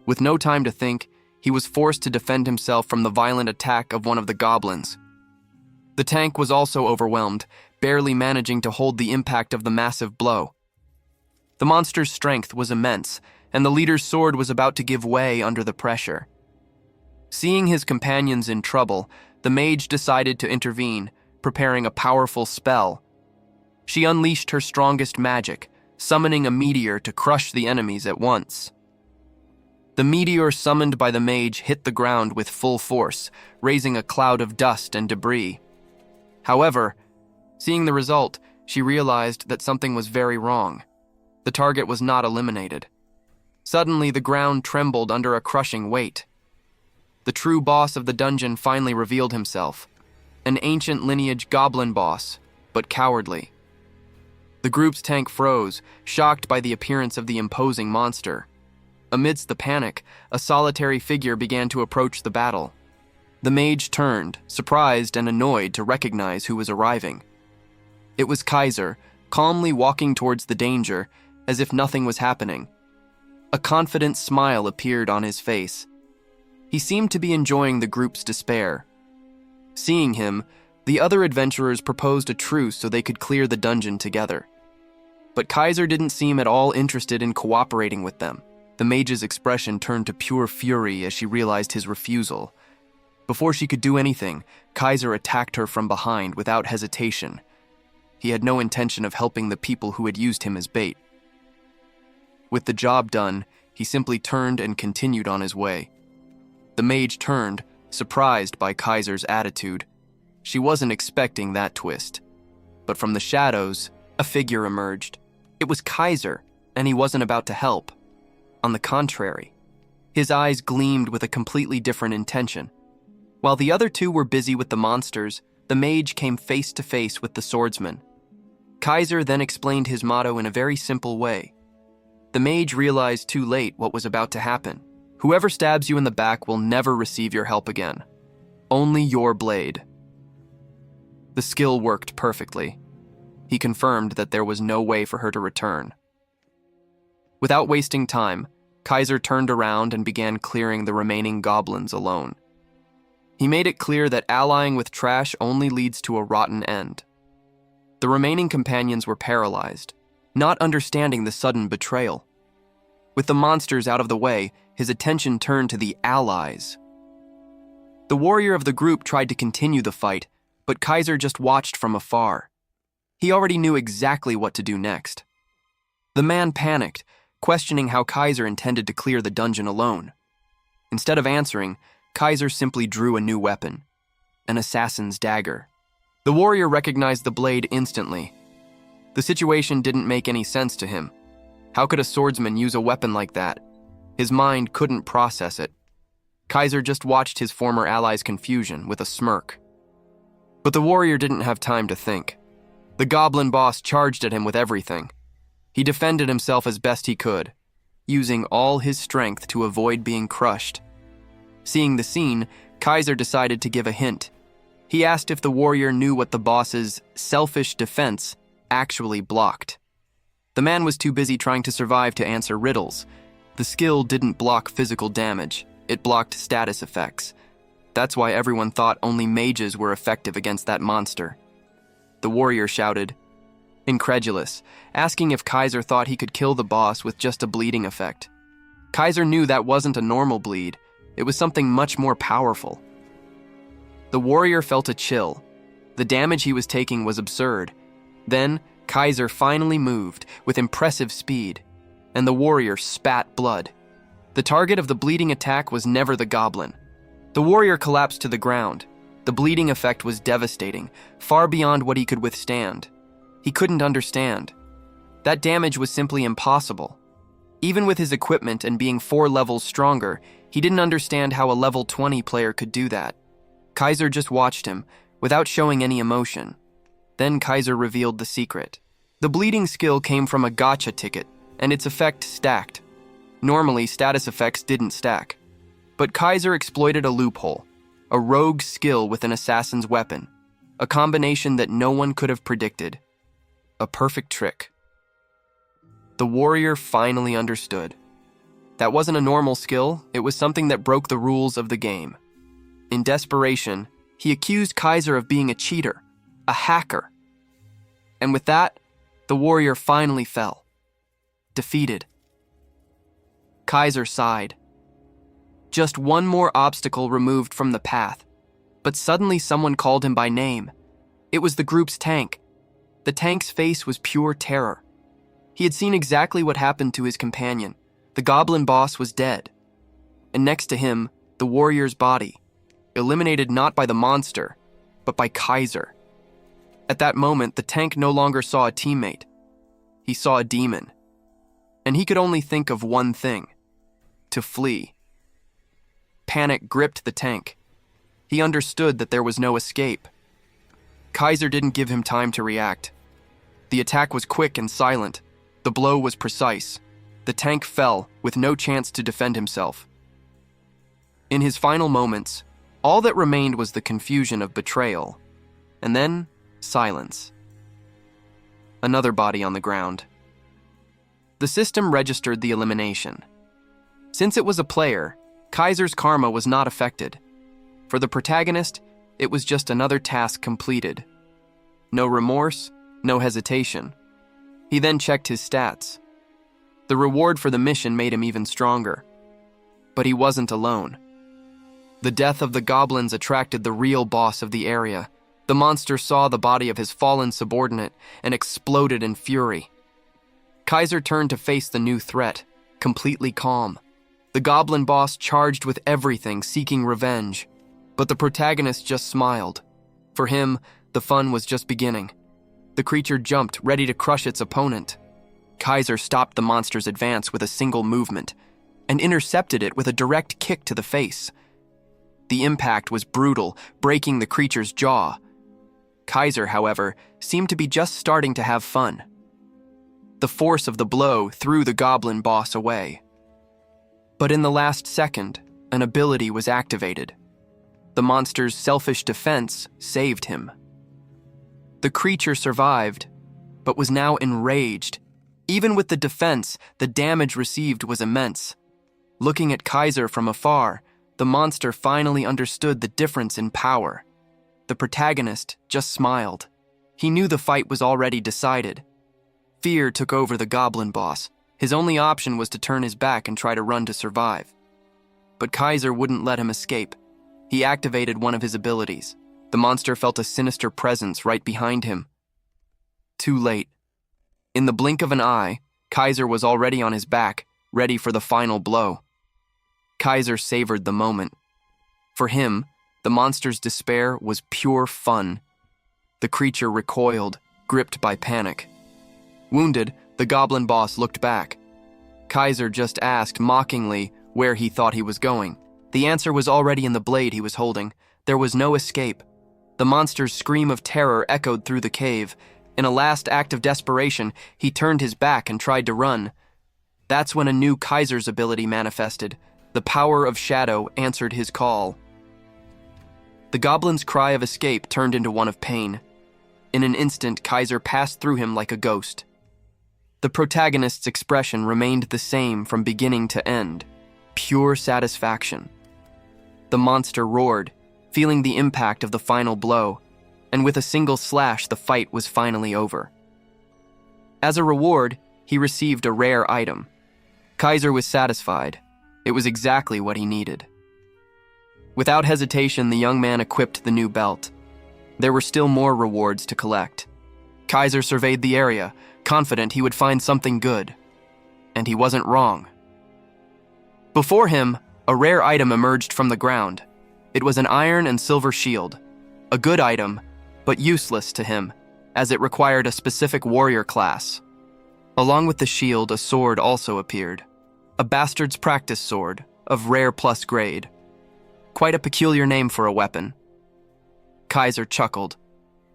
With no time to think, he was forced to defend himself from the violent attack of one of the goblins. The tank was also overwhelmed, barely managing to hold the impact of the massive blow. The monster's strength was immense, and the leader's sword was about to give way under the pressure. Seeing his companions in trouble, the mage decided to intervene, preparing a powerful spell. She unleashed her strongest magic, summoning a meteor to crush the enemies at once. The meteor summoned by the mage hit the ground with full force, raising a cloud of dust and debris. However, seeing the result, she realized that something was very wrong. The target was not eliminated. Suddenly, the ground trembled under a crushing weight. The true boss of the dungeon finally revealed himself, an ancient lineage goblin boss, but cowardly. The group's tank froze, shocked by the appearance of the imposing monster. Amidst the panic, a solitary figure began to approach the battle. The mage turned, surprised and annoyed to recognize who was arriving. It was Kaiser, calmly walking towards the danger, as if nothing was happening. A confident smile appeared on his face. He seemed to be enjoying the group's despair. Seeing him, the other adventurers proposed a truce so they could clear the dungeon together. But Kaiser didn't seem at all interested in cooperating with them. The mage's expression turned to pure fury as she realized his refusal. Before she could do anything, Kaiser attacked her from behind without hesitation. He had no intention of helping the people who had used him as bait. With the job done, he simply turned and continued on his way. The mage turned, surprised by Kaiser's attitude. She wasn't expecting that twist. But from the shadows, a figure emerged. It was Kaiser, and he wasn't about to help. On the contrary, his eyes gleamed with a completely different intention. While the other two were busy with the monsters, the mage came face to face with the swordsman. Kaiser then explained his motto in a very simple way. The mage realized too late what was about to happen. Whoever stabs you in the back will never receive your help again. Only your blade. The skill worked perfectly. He confirmed that there was no way for her to return. Without wasting time, Kaiser turned around and began clearing the remaining goblins alone. He made it clear that allying with trash only leads to a rotten end. The remaining companions were paralyzed, not understanding the sudden betrayal. With the monsters out of the way, his attention turned to the allies. The warrior of the group tried to continue the fight, but Kaiser just watched from afar. He already knew exactly what to do next. The man panicked, questioning how Kaiser intended to clear the dungeon alone. Instead of answering, Kaiser simply drew a new weapon, an assassin's dagger. The warrior recognized the blade instantly. The situation didn't make any sense to him. How could a swordsman use a weapon like that? His mind couldn't process it. Kaiser just watched his former ally's confusion with a smirk. But the warrior didn't have time to think. The goblin boss charged at him with everything. He defended himself as best he could, using all his strength to avoid being crushed. Seeing the scene, Kaiser decided to give a hint. He asked if the warrior knew what the boss's selfish defense actually blocked. The man was too busy trying to survive to answer riddles. The skill didn't block physical damage, it blocked status effects. That's why everyone thought only mages were effective against that monster. The warrior shouted, incredulous, asking if Kaiser thought he could kill the boss with just a bleeding effect. Kaiser knew that wasn't a normal bleed. It was something much more powerful. The warrior felt a chill. The damage he was taking was absurd. Then, Kaiser finally moved with impressive speed, and the warrior spat blood. The target of the bleeding attack was never the goblin. The warrior collapsed to the ground. The bleeding effect was devastating, far beyond what he could withstand. He couldn't understand. That damage was simply impossible. Even with his equipment and being 4 levels stronger, he didn't understand how a level 20 player could do that. Kaiser just watched him, without showing any emotion. Then Kaiser revealed the secret. The bleeding skill came from a gacha ticket, and its effect stacked. Normally, status effects didn't stack. But Kaiser exploited a loophole, a rogue skill with an assassin's weapon, a combination that no one could have predicted. A perfect trick. The warrior finally understood. That wasn't a normal skill, it was something that broke the rules of the game. In desperation, he accused Kaiser of being a cheater, a hacker. And with that, the warrior finally fell, defeated. Kaiser sighed. Just one more obstacle removed from the path, but suddenly someone called him by name. It was the group's tank. The tank's face was pure terror. He had seen exactly what happened to his companion. The goblin boss was dead. And next to him, the warrior's body, eliminated not by the monster, but by Kaiser. At that moment, the tank no longer saw a teammate. He saw a demon. And he could only think of one thing: to flee. Panic gripped the tank. He understood that there was no escape. Kaiser didn't give him time to react. The attack was quick and silent. The blow was precise. The tank fell with no chance to defend himself. In his final moments, all that remained was the confusion of betrayal, and then silence. Another body on the ground. The system registered the elimination. Since it was a player, Kaiser's karma was not affected. For the protagonist, it was just another task completed. No remorse, no hesitation. He then checked his stats. The reward for the mission made him even stronger. But he wasn't alone. The death of the goblins attracted the real boss of the area. The monster saw the body of his fallen subordinate and exploded in fury. Kaiser turned to face the new threat, completely calm. The goblin boss charged with everything, seeking revenge. But the protagonist just smiled. For him, the fun was just beginning. The creature jumped, ready to crush its opponent. Kaiser stopped the monster's advance with a single movement and intercepted it with a direct kick to the face. The impact was brutal, breaking the creature's jaw. Kaiser, however, seemed to be just starting to have fun. The force of the blow threw the goblin boss away. But in the last second, an ability was activated. The monster's selfish defense saved him. The creature survived, but was now enraged. Even with the defense, the damage received was immense. Looking at Kaiser from afar, the monster finally understood the difference in power. The protagonist just smiled. He knew the fight was already decided. Fear took over the goblin boss. His only option was to turn his back and try to run to survive. But Kaiser wouldn't let him escape. He activated one of his abilities. The monster felt a sinister presence right behind him. Too late. In the blink of an eye, Kaiser was already on his back, ready for the final blow. Kaiser savored the moment. For him, the monster's despair was pure fun. The creature recoiled, gripped by panic. Wounded, the goblin boss looked back. Kaiser just asked mockingly where he thought he was going. The answer was already in the blade he was holding. There was no escape. The monster's scream of terror echoed through the cave. In a last act of desperation, he turned his back and tried to run. That's when a new Kaiser's ability manifested. The power of shadow answered his call. The goblin's cry of escape turned into one of pain. In an instant, Kaiser passed through him like a ghost. The protagonist's expression remained the same from beginning to end. Pure satisfaction. The monster roared, feeling the impact of the final blow, and with a single slash, the fight was finally over. As a reward, he received a rare item. Kaiser was satisfied. It was exactly what he needed. Without hesitation, the young man equipped the new belt. There were still more rewards to collect. Kaiser surveyed the area, confident he would find something good. And he wasn't wrong. Before him, a rare item emerged from the ground. It was an iron and silver shield. A good item, but useless to him, as it required a specific warrior class. Along with the shield, a sword also appeared. A bastard's practice sword, of rare plus grade. Quite a peculiar name for a weapon. Kaiser chuckled,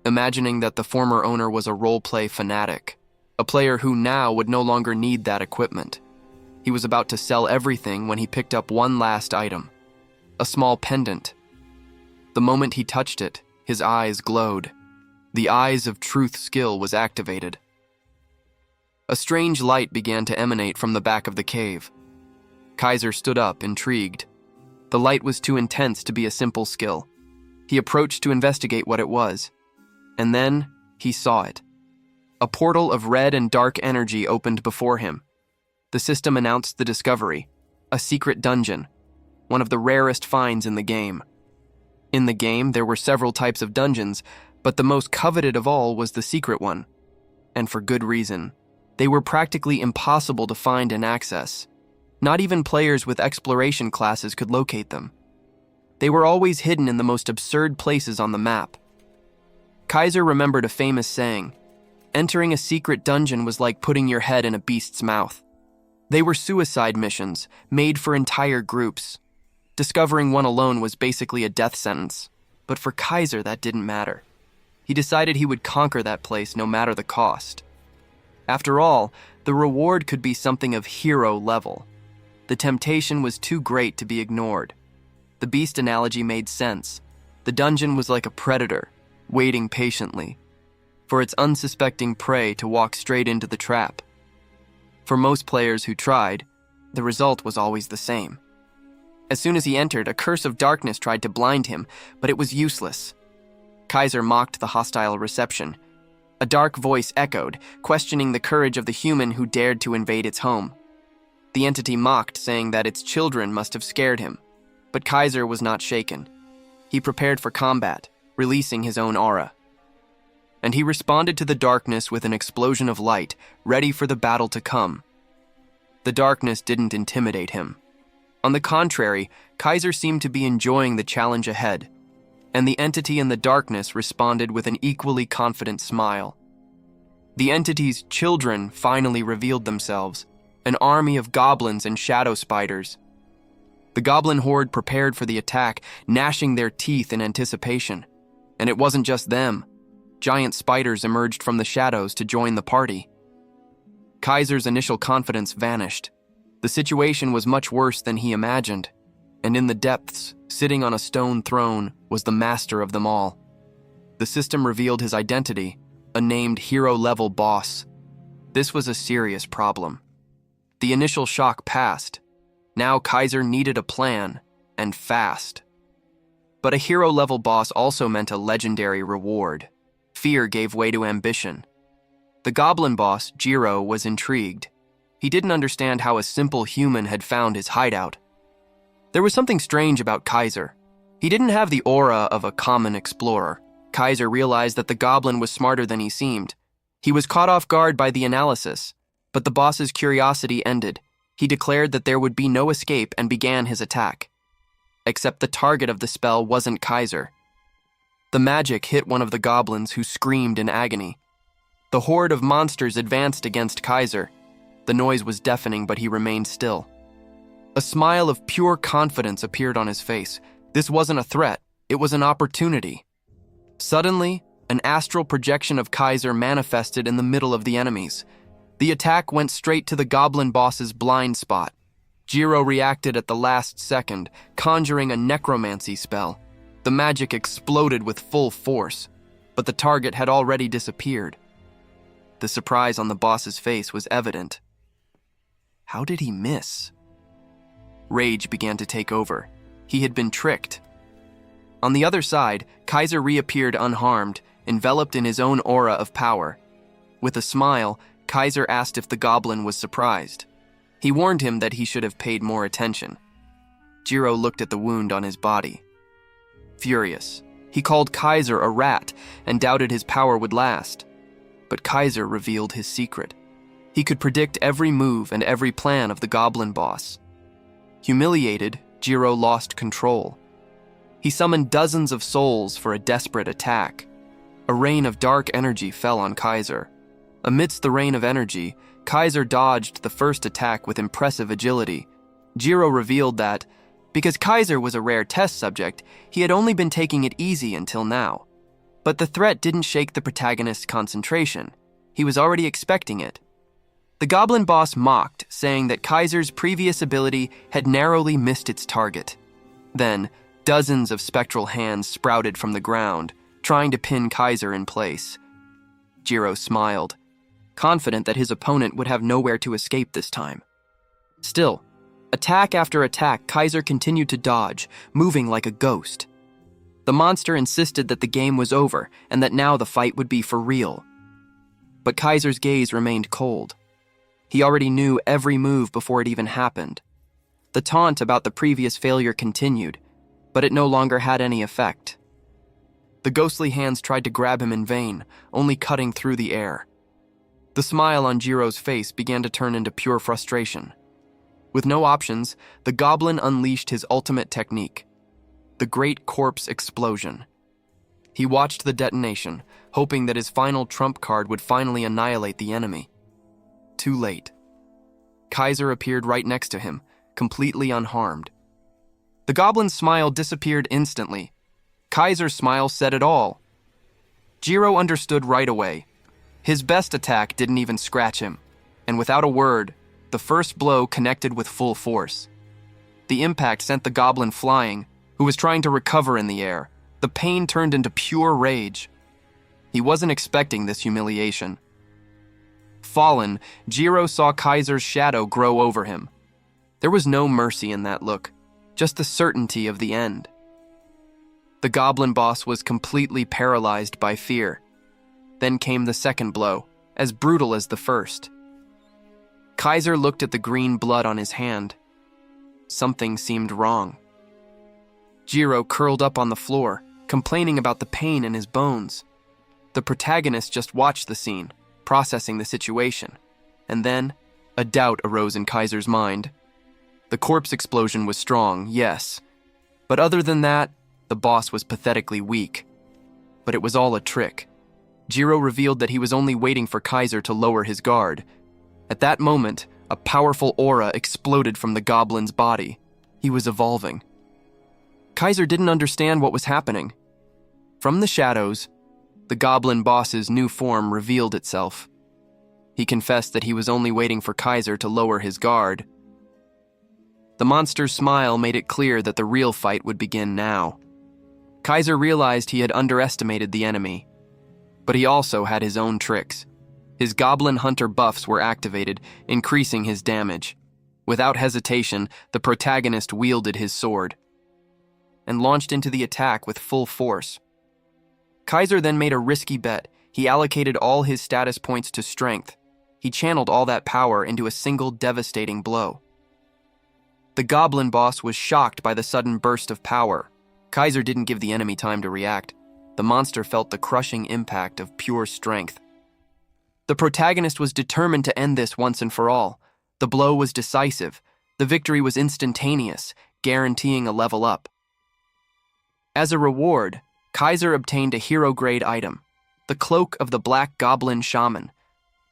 imagining that the former owner was a role-play fanatic, a player who now would no longer need that equipment. He was about to sell everything when he picked up one last item, a small pendant. The moment he touched it, his eyes glowed. The eyes of truth skill was activated. A strange light began to emanate from the back of the cave. Kaiser stood up, intrigued. The light was too intense to be a simple skill. He approached to investigate what it was. And then, he saw it. A portal of red and dark energy opened before him. The system announced the discovery, a secret dungeon, one of the rarest finds in the game. In the game, there were several types of dungeons, but the most coveted of all was the secret one. And for good reason. They were practically impossible to find and access. Not even players with exploration classes could locate them. They were always hidden in the most absurd places on the map. Kaiser remembered a famous saying, "Entering a secret dungeon was like putting your head in a beast's mouth." They were suicide missions, made for entire groups. Discovering one alone was basically a death sentence, but for Kaiser that didn't matter. He decided he would conquer that place no matter the cost. After all, the reward could be something of hero level. The temptation was too great to be ignored. The beast analogy made sense. The dungeon was like a predator, waiting patiently, for its unsuspecting prey to walk straight into the trap. For most players who tried, the result was always the same. As soon as he entered, a curse of darkness tried to blind him, but it was useless. Kaiser mocked the hostile reception. A dark voice echoed, questioning the courage of the human who dared to invade its home. The entity mocked, saying that its children must have scared him. But Kaiser was not shaken. He prepared for combat, releasing his own aura. And he responded to the darkness with an explosion of light, ready for the battle to come. The darkness didn't intimidate him. On the contrary, Kaiser seemed to be enjoying the challenge ahead, and the entity in the darkness responded with an equally confident smile. The entity's children finally revealed themselves, an army of goblins and shadow spiders. The goblin horde prepared for the attack, gnashing their teeth in anticipation. And it wasn't just them. Giant spiders emerged from the shadows to join the party. Kaiser's initial confidence vanished. The situation was much worse than he imagined, and in the depths, sitting on a stone throne, was the master of them all. The system revealed his identity, a named hero-level boss. This was a serious problem. The initial shock passed, Now Kaiser needed a plan, and fast. But a hero-level boss also meant a legendary reward. Fear gave way to ambition. The goblin boss, Jiro, was intrigued. He didn't understand how a simple human had found his hideout. There was something strange about Kaiser. He didn't have the aura of a common explorer. Kaiser realized that the goblin was smarter than he seemed. He was caught off guard by the analysis, but the boss's curiosity ended. He declared that there would be no escape and began his attack. Except the target of the spell wasn't Kaiser. The magic hit one of the goblins, who screamed in agony. The horde of monsters advanced against Kaiser. The noise was deafening, but he remained still. A smile of pure confidence appeared on his face. This wasn't a threat, it was an opportunity. Suddenly, an astral projection of Kaiser manifested in the middle of the enemies. The attack went straight to the goblin boss's blind spot. Jiro reacted at the last second, conjuring a necromancy spell. The magic exploded with full force, but the target had already disappeared. The surprise on the boss's face was evident. How did he miss? Rage began to take over. He had been tricked. On the other side, Kaiser reappeared unharmed, enveloped in his own aura of power. With a smile, Kaiser asked if the goblin was surprised. He warned him that he should have paid more attention. Jiro looked at the wound on his body. Furious, he called Kaiser a rat and doubted his power would last. But Kaiser revealed his secret. He could predict every move and every plan of the goblin boss. Humiliated, Jiro lost control. He summoned dozens of souls for a desperate attack. A rain of dark energy fell on Kaiser. Amidst the rain of energy, Kaiser dodged the first attack with impressive agility. Jiro revealed that, because Kaiser was a rare test subject, he had only been taking it easy until now. But the threat didn't shake the protagonist's concentration. He was already expecting it. The goblin boss mocked, saying that Kaiser's previous ability had narrowly missed its target. Then, dozens of spectral hands sprouted from the ground, trying to pin Kaiser in place. Jiro smiled, confident that his opponent would have nowhere to escape this time. Still, attack after attack, Kaiser continued to dodge, moving like a ghost. The monster insisted that the game was over and that now the fight would be for real. But Kaiser's gaze remained cold. He already knew every move before it even happened. The taunt about the previous failure continued, but it no longer had any effect. The ghostly hands tried to grab him in vain, only cutting through the air. The smile on Jiro's face began to turn into pure frustration. With no options, the goblin unleashed his ultimate technique, the Great Corpse Explosion. He watched the detonation, hoping that his final trump card would finally annihilate the enemy. Too late. Kaiser appeared right next to him, completely unharmed. The goblin's smile disappeared instantly. Kaiser's smile said it all. Jiro understood right away. His best attack didn't even scratch him, and without a word, the first blow connected with full force. The impact sent the goblin flying, who was trying to recover in the air. The pain turned into pure rage. He wasn't expecting this humiliation. Fallen, Jiro saw Kaiser's shadow grow over him. There was no mercy in that look, just the certainty of the end. The goblin boss was completely paralyzed by fear. Then came the second blow, as brutal as the first. Kaiser looked at the green blood on his hand. Something seemed wrong. Jiro curled up on the floor, complaining about the pain in his bones. The protagonist just watched the scene, processing the situation, and then a doubt arose in Kaiser's mind. The corpse explosion was strong, yes, but other than that, the boss was pathetically weak. But it was all a trick. Jiro revealed that he was only waiting for Kaiser to lower his guard. At that moment, a powerful aura exploded from the goblin's body. He was evolving. Kaiser didn't understand what was happening. From the shadows, the goblin boss's new form revealed itself. He confessed that he was only waiting for Kaiser to lower his guard. The monster's smile made it clear that the real fight would begin now. Kaiser realized he had underestimated the enemy, but he also had his own tricks. His goblin hunter buffs were activated, increasing his damage. Without hesitation, the protagonist wielded his sword and launched into the attack with full force. Kaiser then made a risky bet. He allocated all his status points to strength. He channeled all that power into a single devastating blow. The goblin boss was shocked by the sudden burst of power. Kaiser didn't give the enemy time to react. The monster felt the crushing impact of pure strength. The protagonist was determined to end this once and for all. The blow was decisive. The victory was instantaneous, guaranteeing a level up. As a reward, Kaiser obtained a hero-grade item, the Cloak of the Black Goblin Shaman.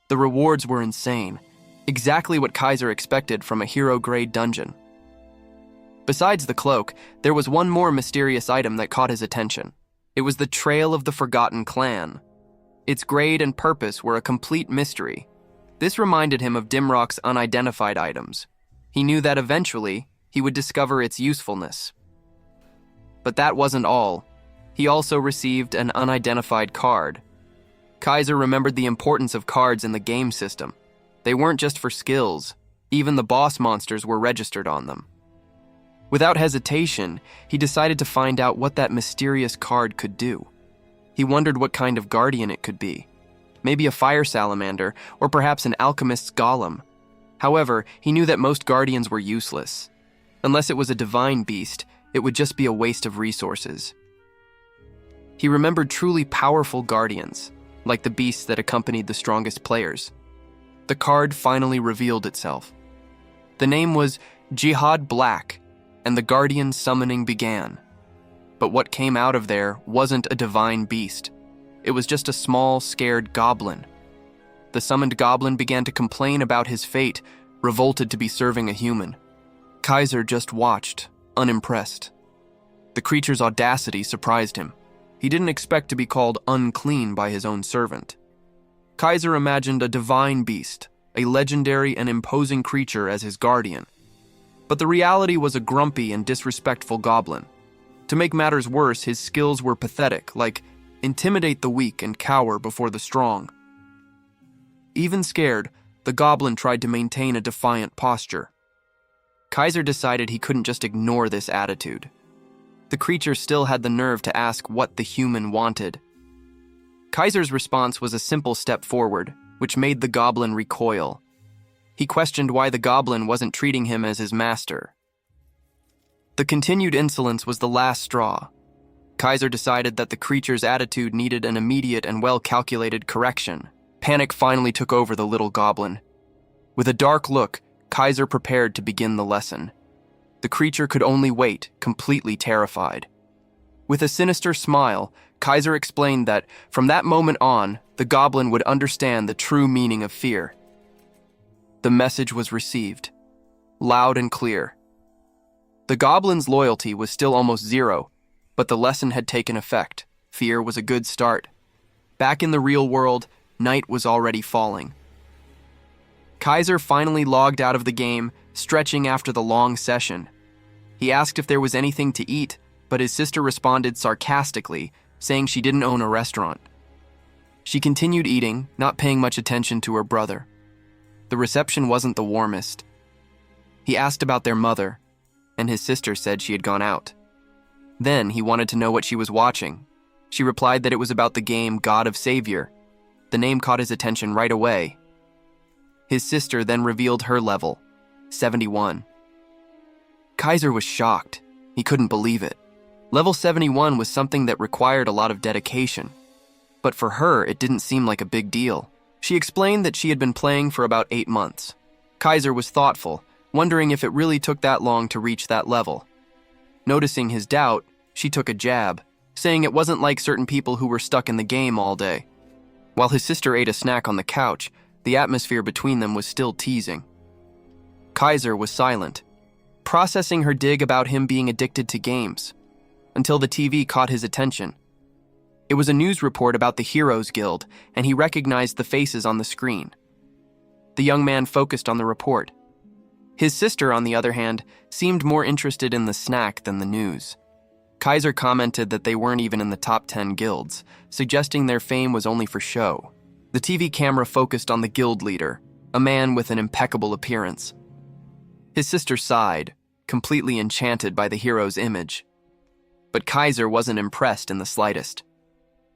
The rewards were insane, exactly what Kaiser expected from a hero-grade dungeon. Besides the cloak, there was one more mysterious item that caught his attention. It was the Trail of the Forgotten Clan. Its grade and purpose were a complete mystery. This reminded him of Dimrock's unidentified items. He knew that eventually, he would discover its usefulness. But that wasn't all. He also received an unidentified card. Kaiser remembered the importance of cards in the game system. They weren't just for skills. Even the boss monsters were registered on them. Without hesitation, he decided to find out what that mysterious card could do. He wondered what kind of guardian it could be. Maybe a fire salamander, or perhaps an alchemist's golem. However, he knew that most guardians were useless. Unless it was a divine beast, it would just be a waste of resources. He remembered truly powerful guardians, like the beasts that accompanied the strongest players. The card finally revealed itself. The name was Jihad Black, and the guardian summoning began. But what came out of there wasn't a divine beast. It was just a small, scared goblin. The summoned goblin began to complain about his fate, revolted to be serving a human. Kaiser just watched, unimpressed. The creature's audacity surprised him. He didn't expect to be called unclean by his own servant. Kaiser imagined a divine beast, a legendary and imposing creature as his guardian. But the reality was a grumpy and disrespectful goblin. To make matters worse, his skills were pathetic, like intimidate the weak and cower before the strong. Even scared, the goblin tried to maintain a defiant posture. Kaiser decided he couldn't just ignore this attitude. The creature still had the nerve to ask what the human wanted. Kaiser's response was a simple step forward, which made the goblin recoil. He questioned why the goblin wasn't treating him as his master. The continued insolence was the last straw. Kaiser decided that the creature's attitude needed an immediate and well-calculated correction. Panic finally took over the little goblin. With a dark look, Kaiser prepared to begin the lesson. The creature could only wait, completely terrified. With a sinister smile, Kaiser explained that, from that moment on, the goblin would understand the true meaning of fear. The message was received, loud and clear. The goblin's loyalty was still almost zero, but the lesson had taken effect. Fear was a good start. Back in the real world, night was already falling. Kaiser finally logged out of the game, stretching after the long session. He asked if there was anything to eat, but his sister responded sarcastically, saying she didn't own a restaurant. She continued eating, not paying much attention to her brother. The reception wasn't the warmest. He asked about their mother, and his sister said she had gone out. Then he wanted to know what she was watching. She replied that it was about the game God of Savior. The name caught his attention right away. His sister then revealed her level, 71. Kaiser was shocked. He couldn't believe it. Level 71 was something that required a lot of dedication. But for her, it didn't seem like a big deal. She explained that she had been playing for about 8 months. Kaiser was thoughtful, wondering if it really took that long to reach that level. Noticing his doubt, she took a jab, saying it wasn't like certain people who were stuck in the game all day. While his sister ate a snack on the couch, the atmosphere between them was still teasing. Kaiser was silent, processing her dig about him being addicted to games, until the TV caught his attention. It was a news report about the Heroes Guild, and he recognized the faces on the screen. The young man focused on the report. His sister, on the other hand, seemed more interested in the snack than the news. Kaiser commented that they weren't even in the top 10 guilds, suggesting their fame was only for show. The TV camera focused on the guild leader, a man with an impeccable appearance. His sister sighed, completely enchanted by the hero's image. But Kaiser wasn't impressed in the slightest.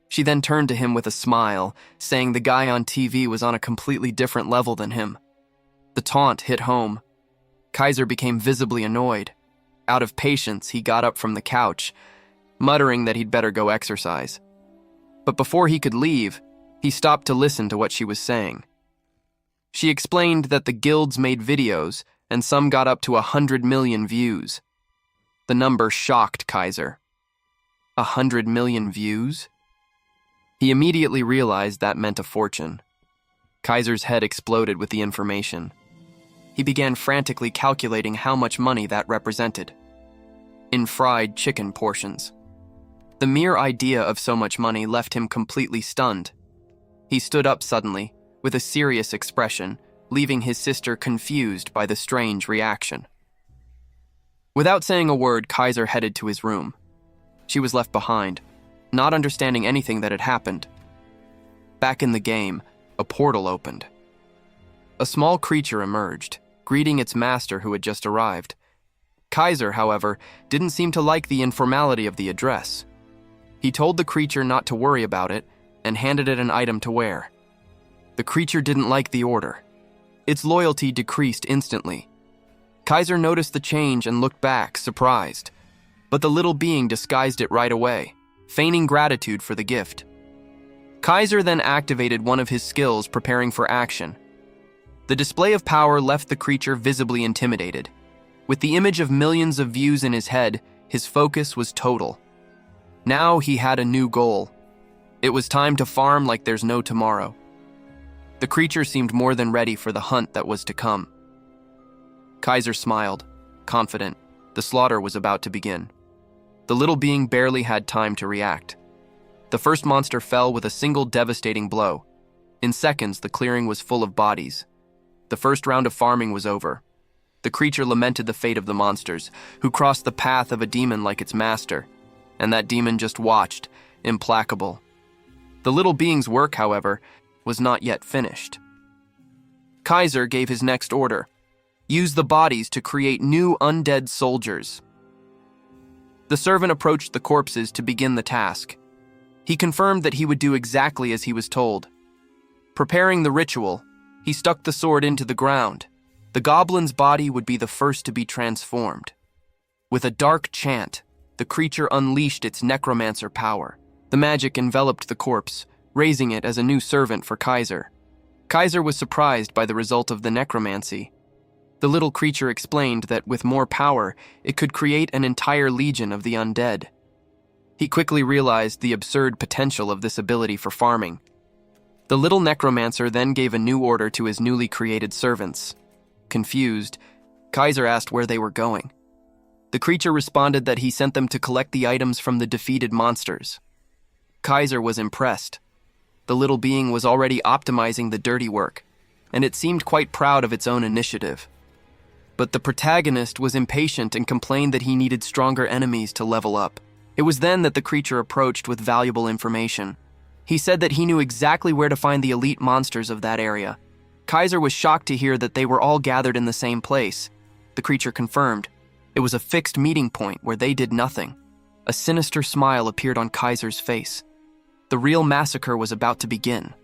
She then turned to him with a smile, saying the guy on TV was on a completely different level than him. The taunt hit home. Kaiser became visibly annoyed. Out of patience, he got up from the couch, muttering that he'd better go exercise. But before he could leave, he stopped to listen to what she was saying. She explained that the guilds made videos, and some got up to 100 million views. The number shocked Kaiser. 100 million views? He immediately realized that meant a fortune. Kaiser's head exploded with the information. He began frantically calculating how much money that represented. In fried chicken portions. The mere idea of so much money left him completely stunned. He stood up suddenly, with a serious expression, leaving his sister confused by the strange reaction. Without saying a word, Kaiser headed to his room. She was left behind, not understanding anything that had happened. Back in the game, a portal opened. A small creature emerged, greeting its master who had just arrived. Kaiser, however, didn't seem to like the informality of the address. He told the creature not to worry about it and handed it an item to wear. The creature didn't like the order. Its loyalty decreased instantly. Kaiser noticed the change and looked back, surprised. But the little being disguised it right away, feigning gratitude for the gift. Kaiser then activated one of his skills, preparing for action. The display of power left the creature visibly intimidated. With the image of millions of views in his head, his focus was total. Now he had a new goal. It was time to farm like there's no tomorrow. The creature seemed more than ready for the hunt that was to come. Kaiser smiled, confident. The slaughter was about to begin. The little being barely had time to react. The first monster fell with a single devastating blow. In seconds, the clearing was full of bodies. The first round of farming was over. The creature lamented the fate of the monsters, who crossed the path of a demon like its master, and that demon just watched, implacable. The little being's work, however, was not yet finished. Kaiser gave his next order: use the bodies to create new undead soldiers. The servant approached the corpses to begin the task. He confirmed that he would do exactly as he was told. Preparing the ritual, he stuck the sword into the ground. The goblin's body would be the first to be transformed. With a dark chant, the creature unleashed its necromancer power. The magic enveloped the corpse, raising it as a new servant for Kaiser. Kaiser was surprised by the result of the necromancy. The little creature explained that with more power, it could create an entire legion of the undead. He quickly realized the absurd potential of this ability for farming. The little necromancer then gave a new order to his newly created servants. Confused, Kaiser asked where they were going. The creature responded that he sent them to collect the items from the defeated monsters. Kaiser was impressed. The little being was already optimizing the dirty work, and it seemed quite proud of its own initiative. But the protagonist was impatient and complained that he needed stronger enemies to level up. It was then that the creature approached with valuable information. He said that he knew exactly where to find the elite monsters of that area. Kaiser was shocked to hear that they were all gathered in the same place. The creature confirmed. It was a fixed meeting point where they did nothing. A sinister smile appeared on Kaiser's face. The real massacre was about to begin.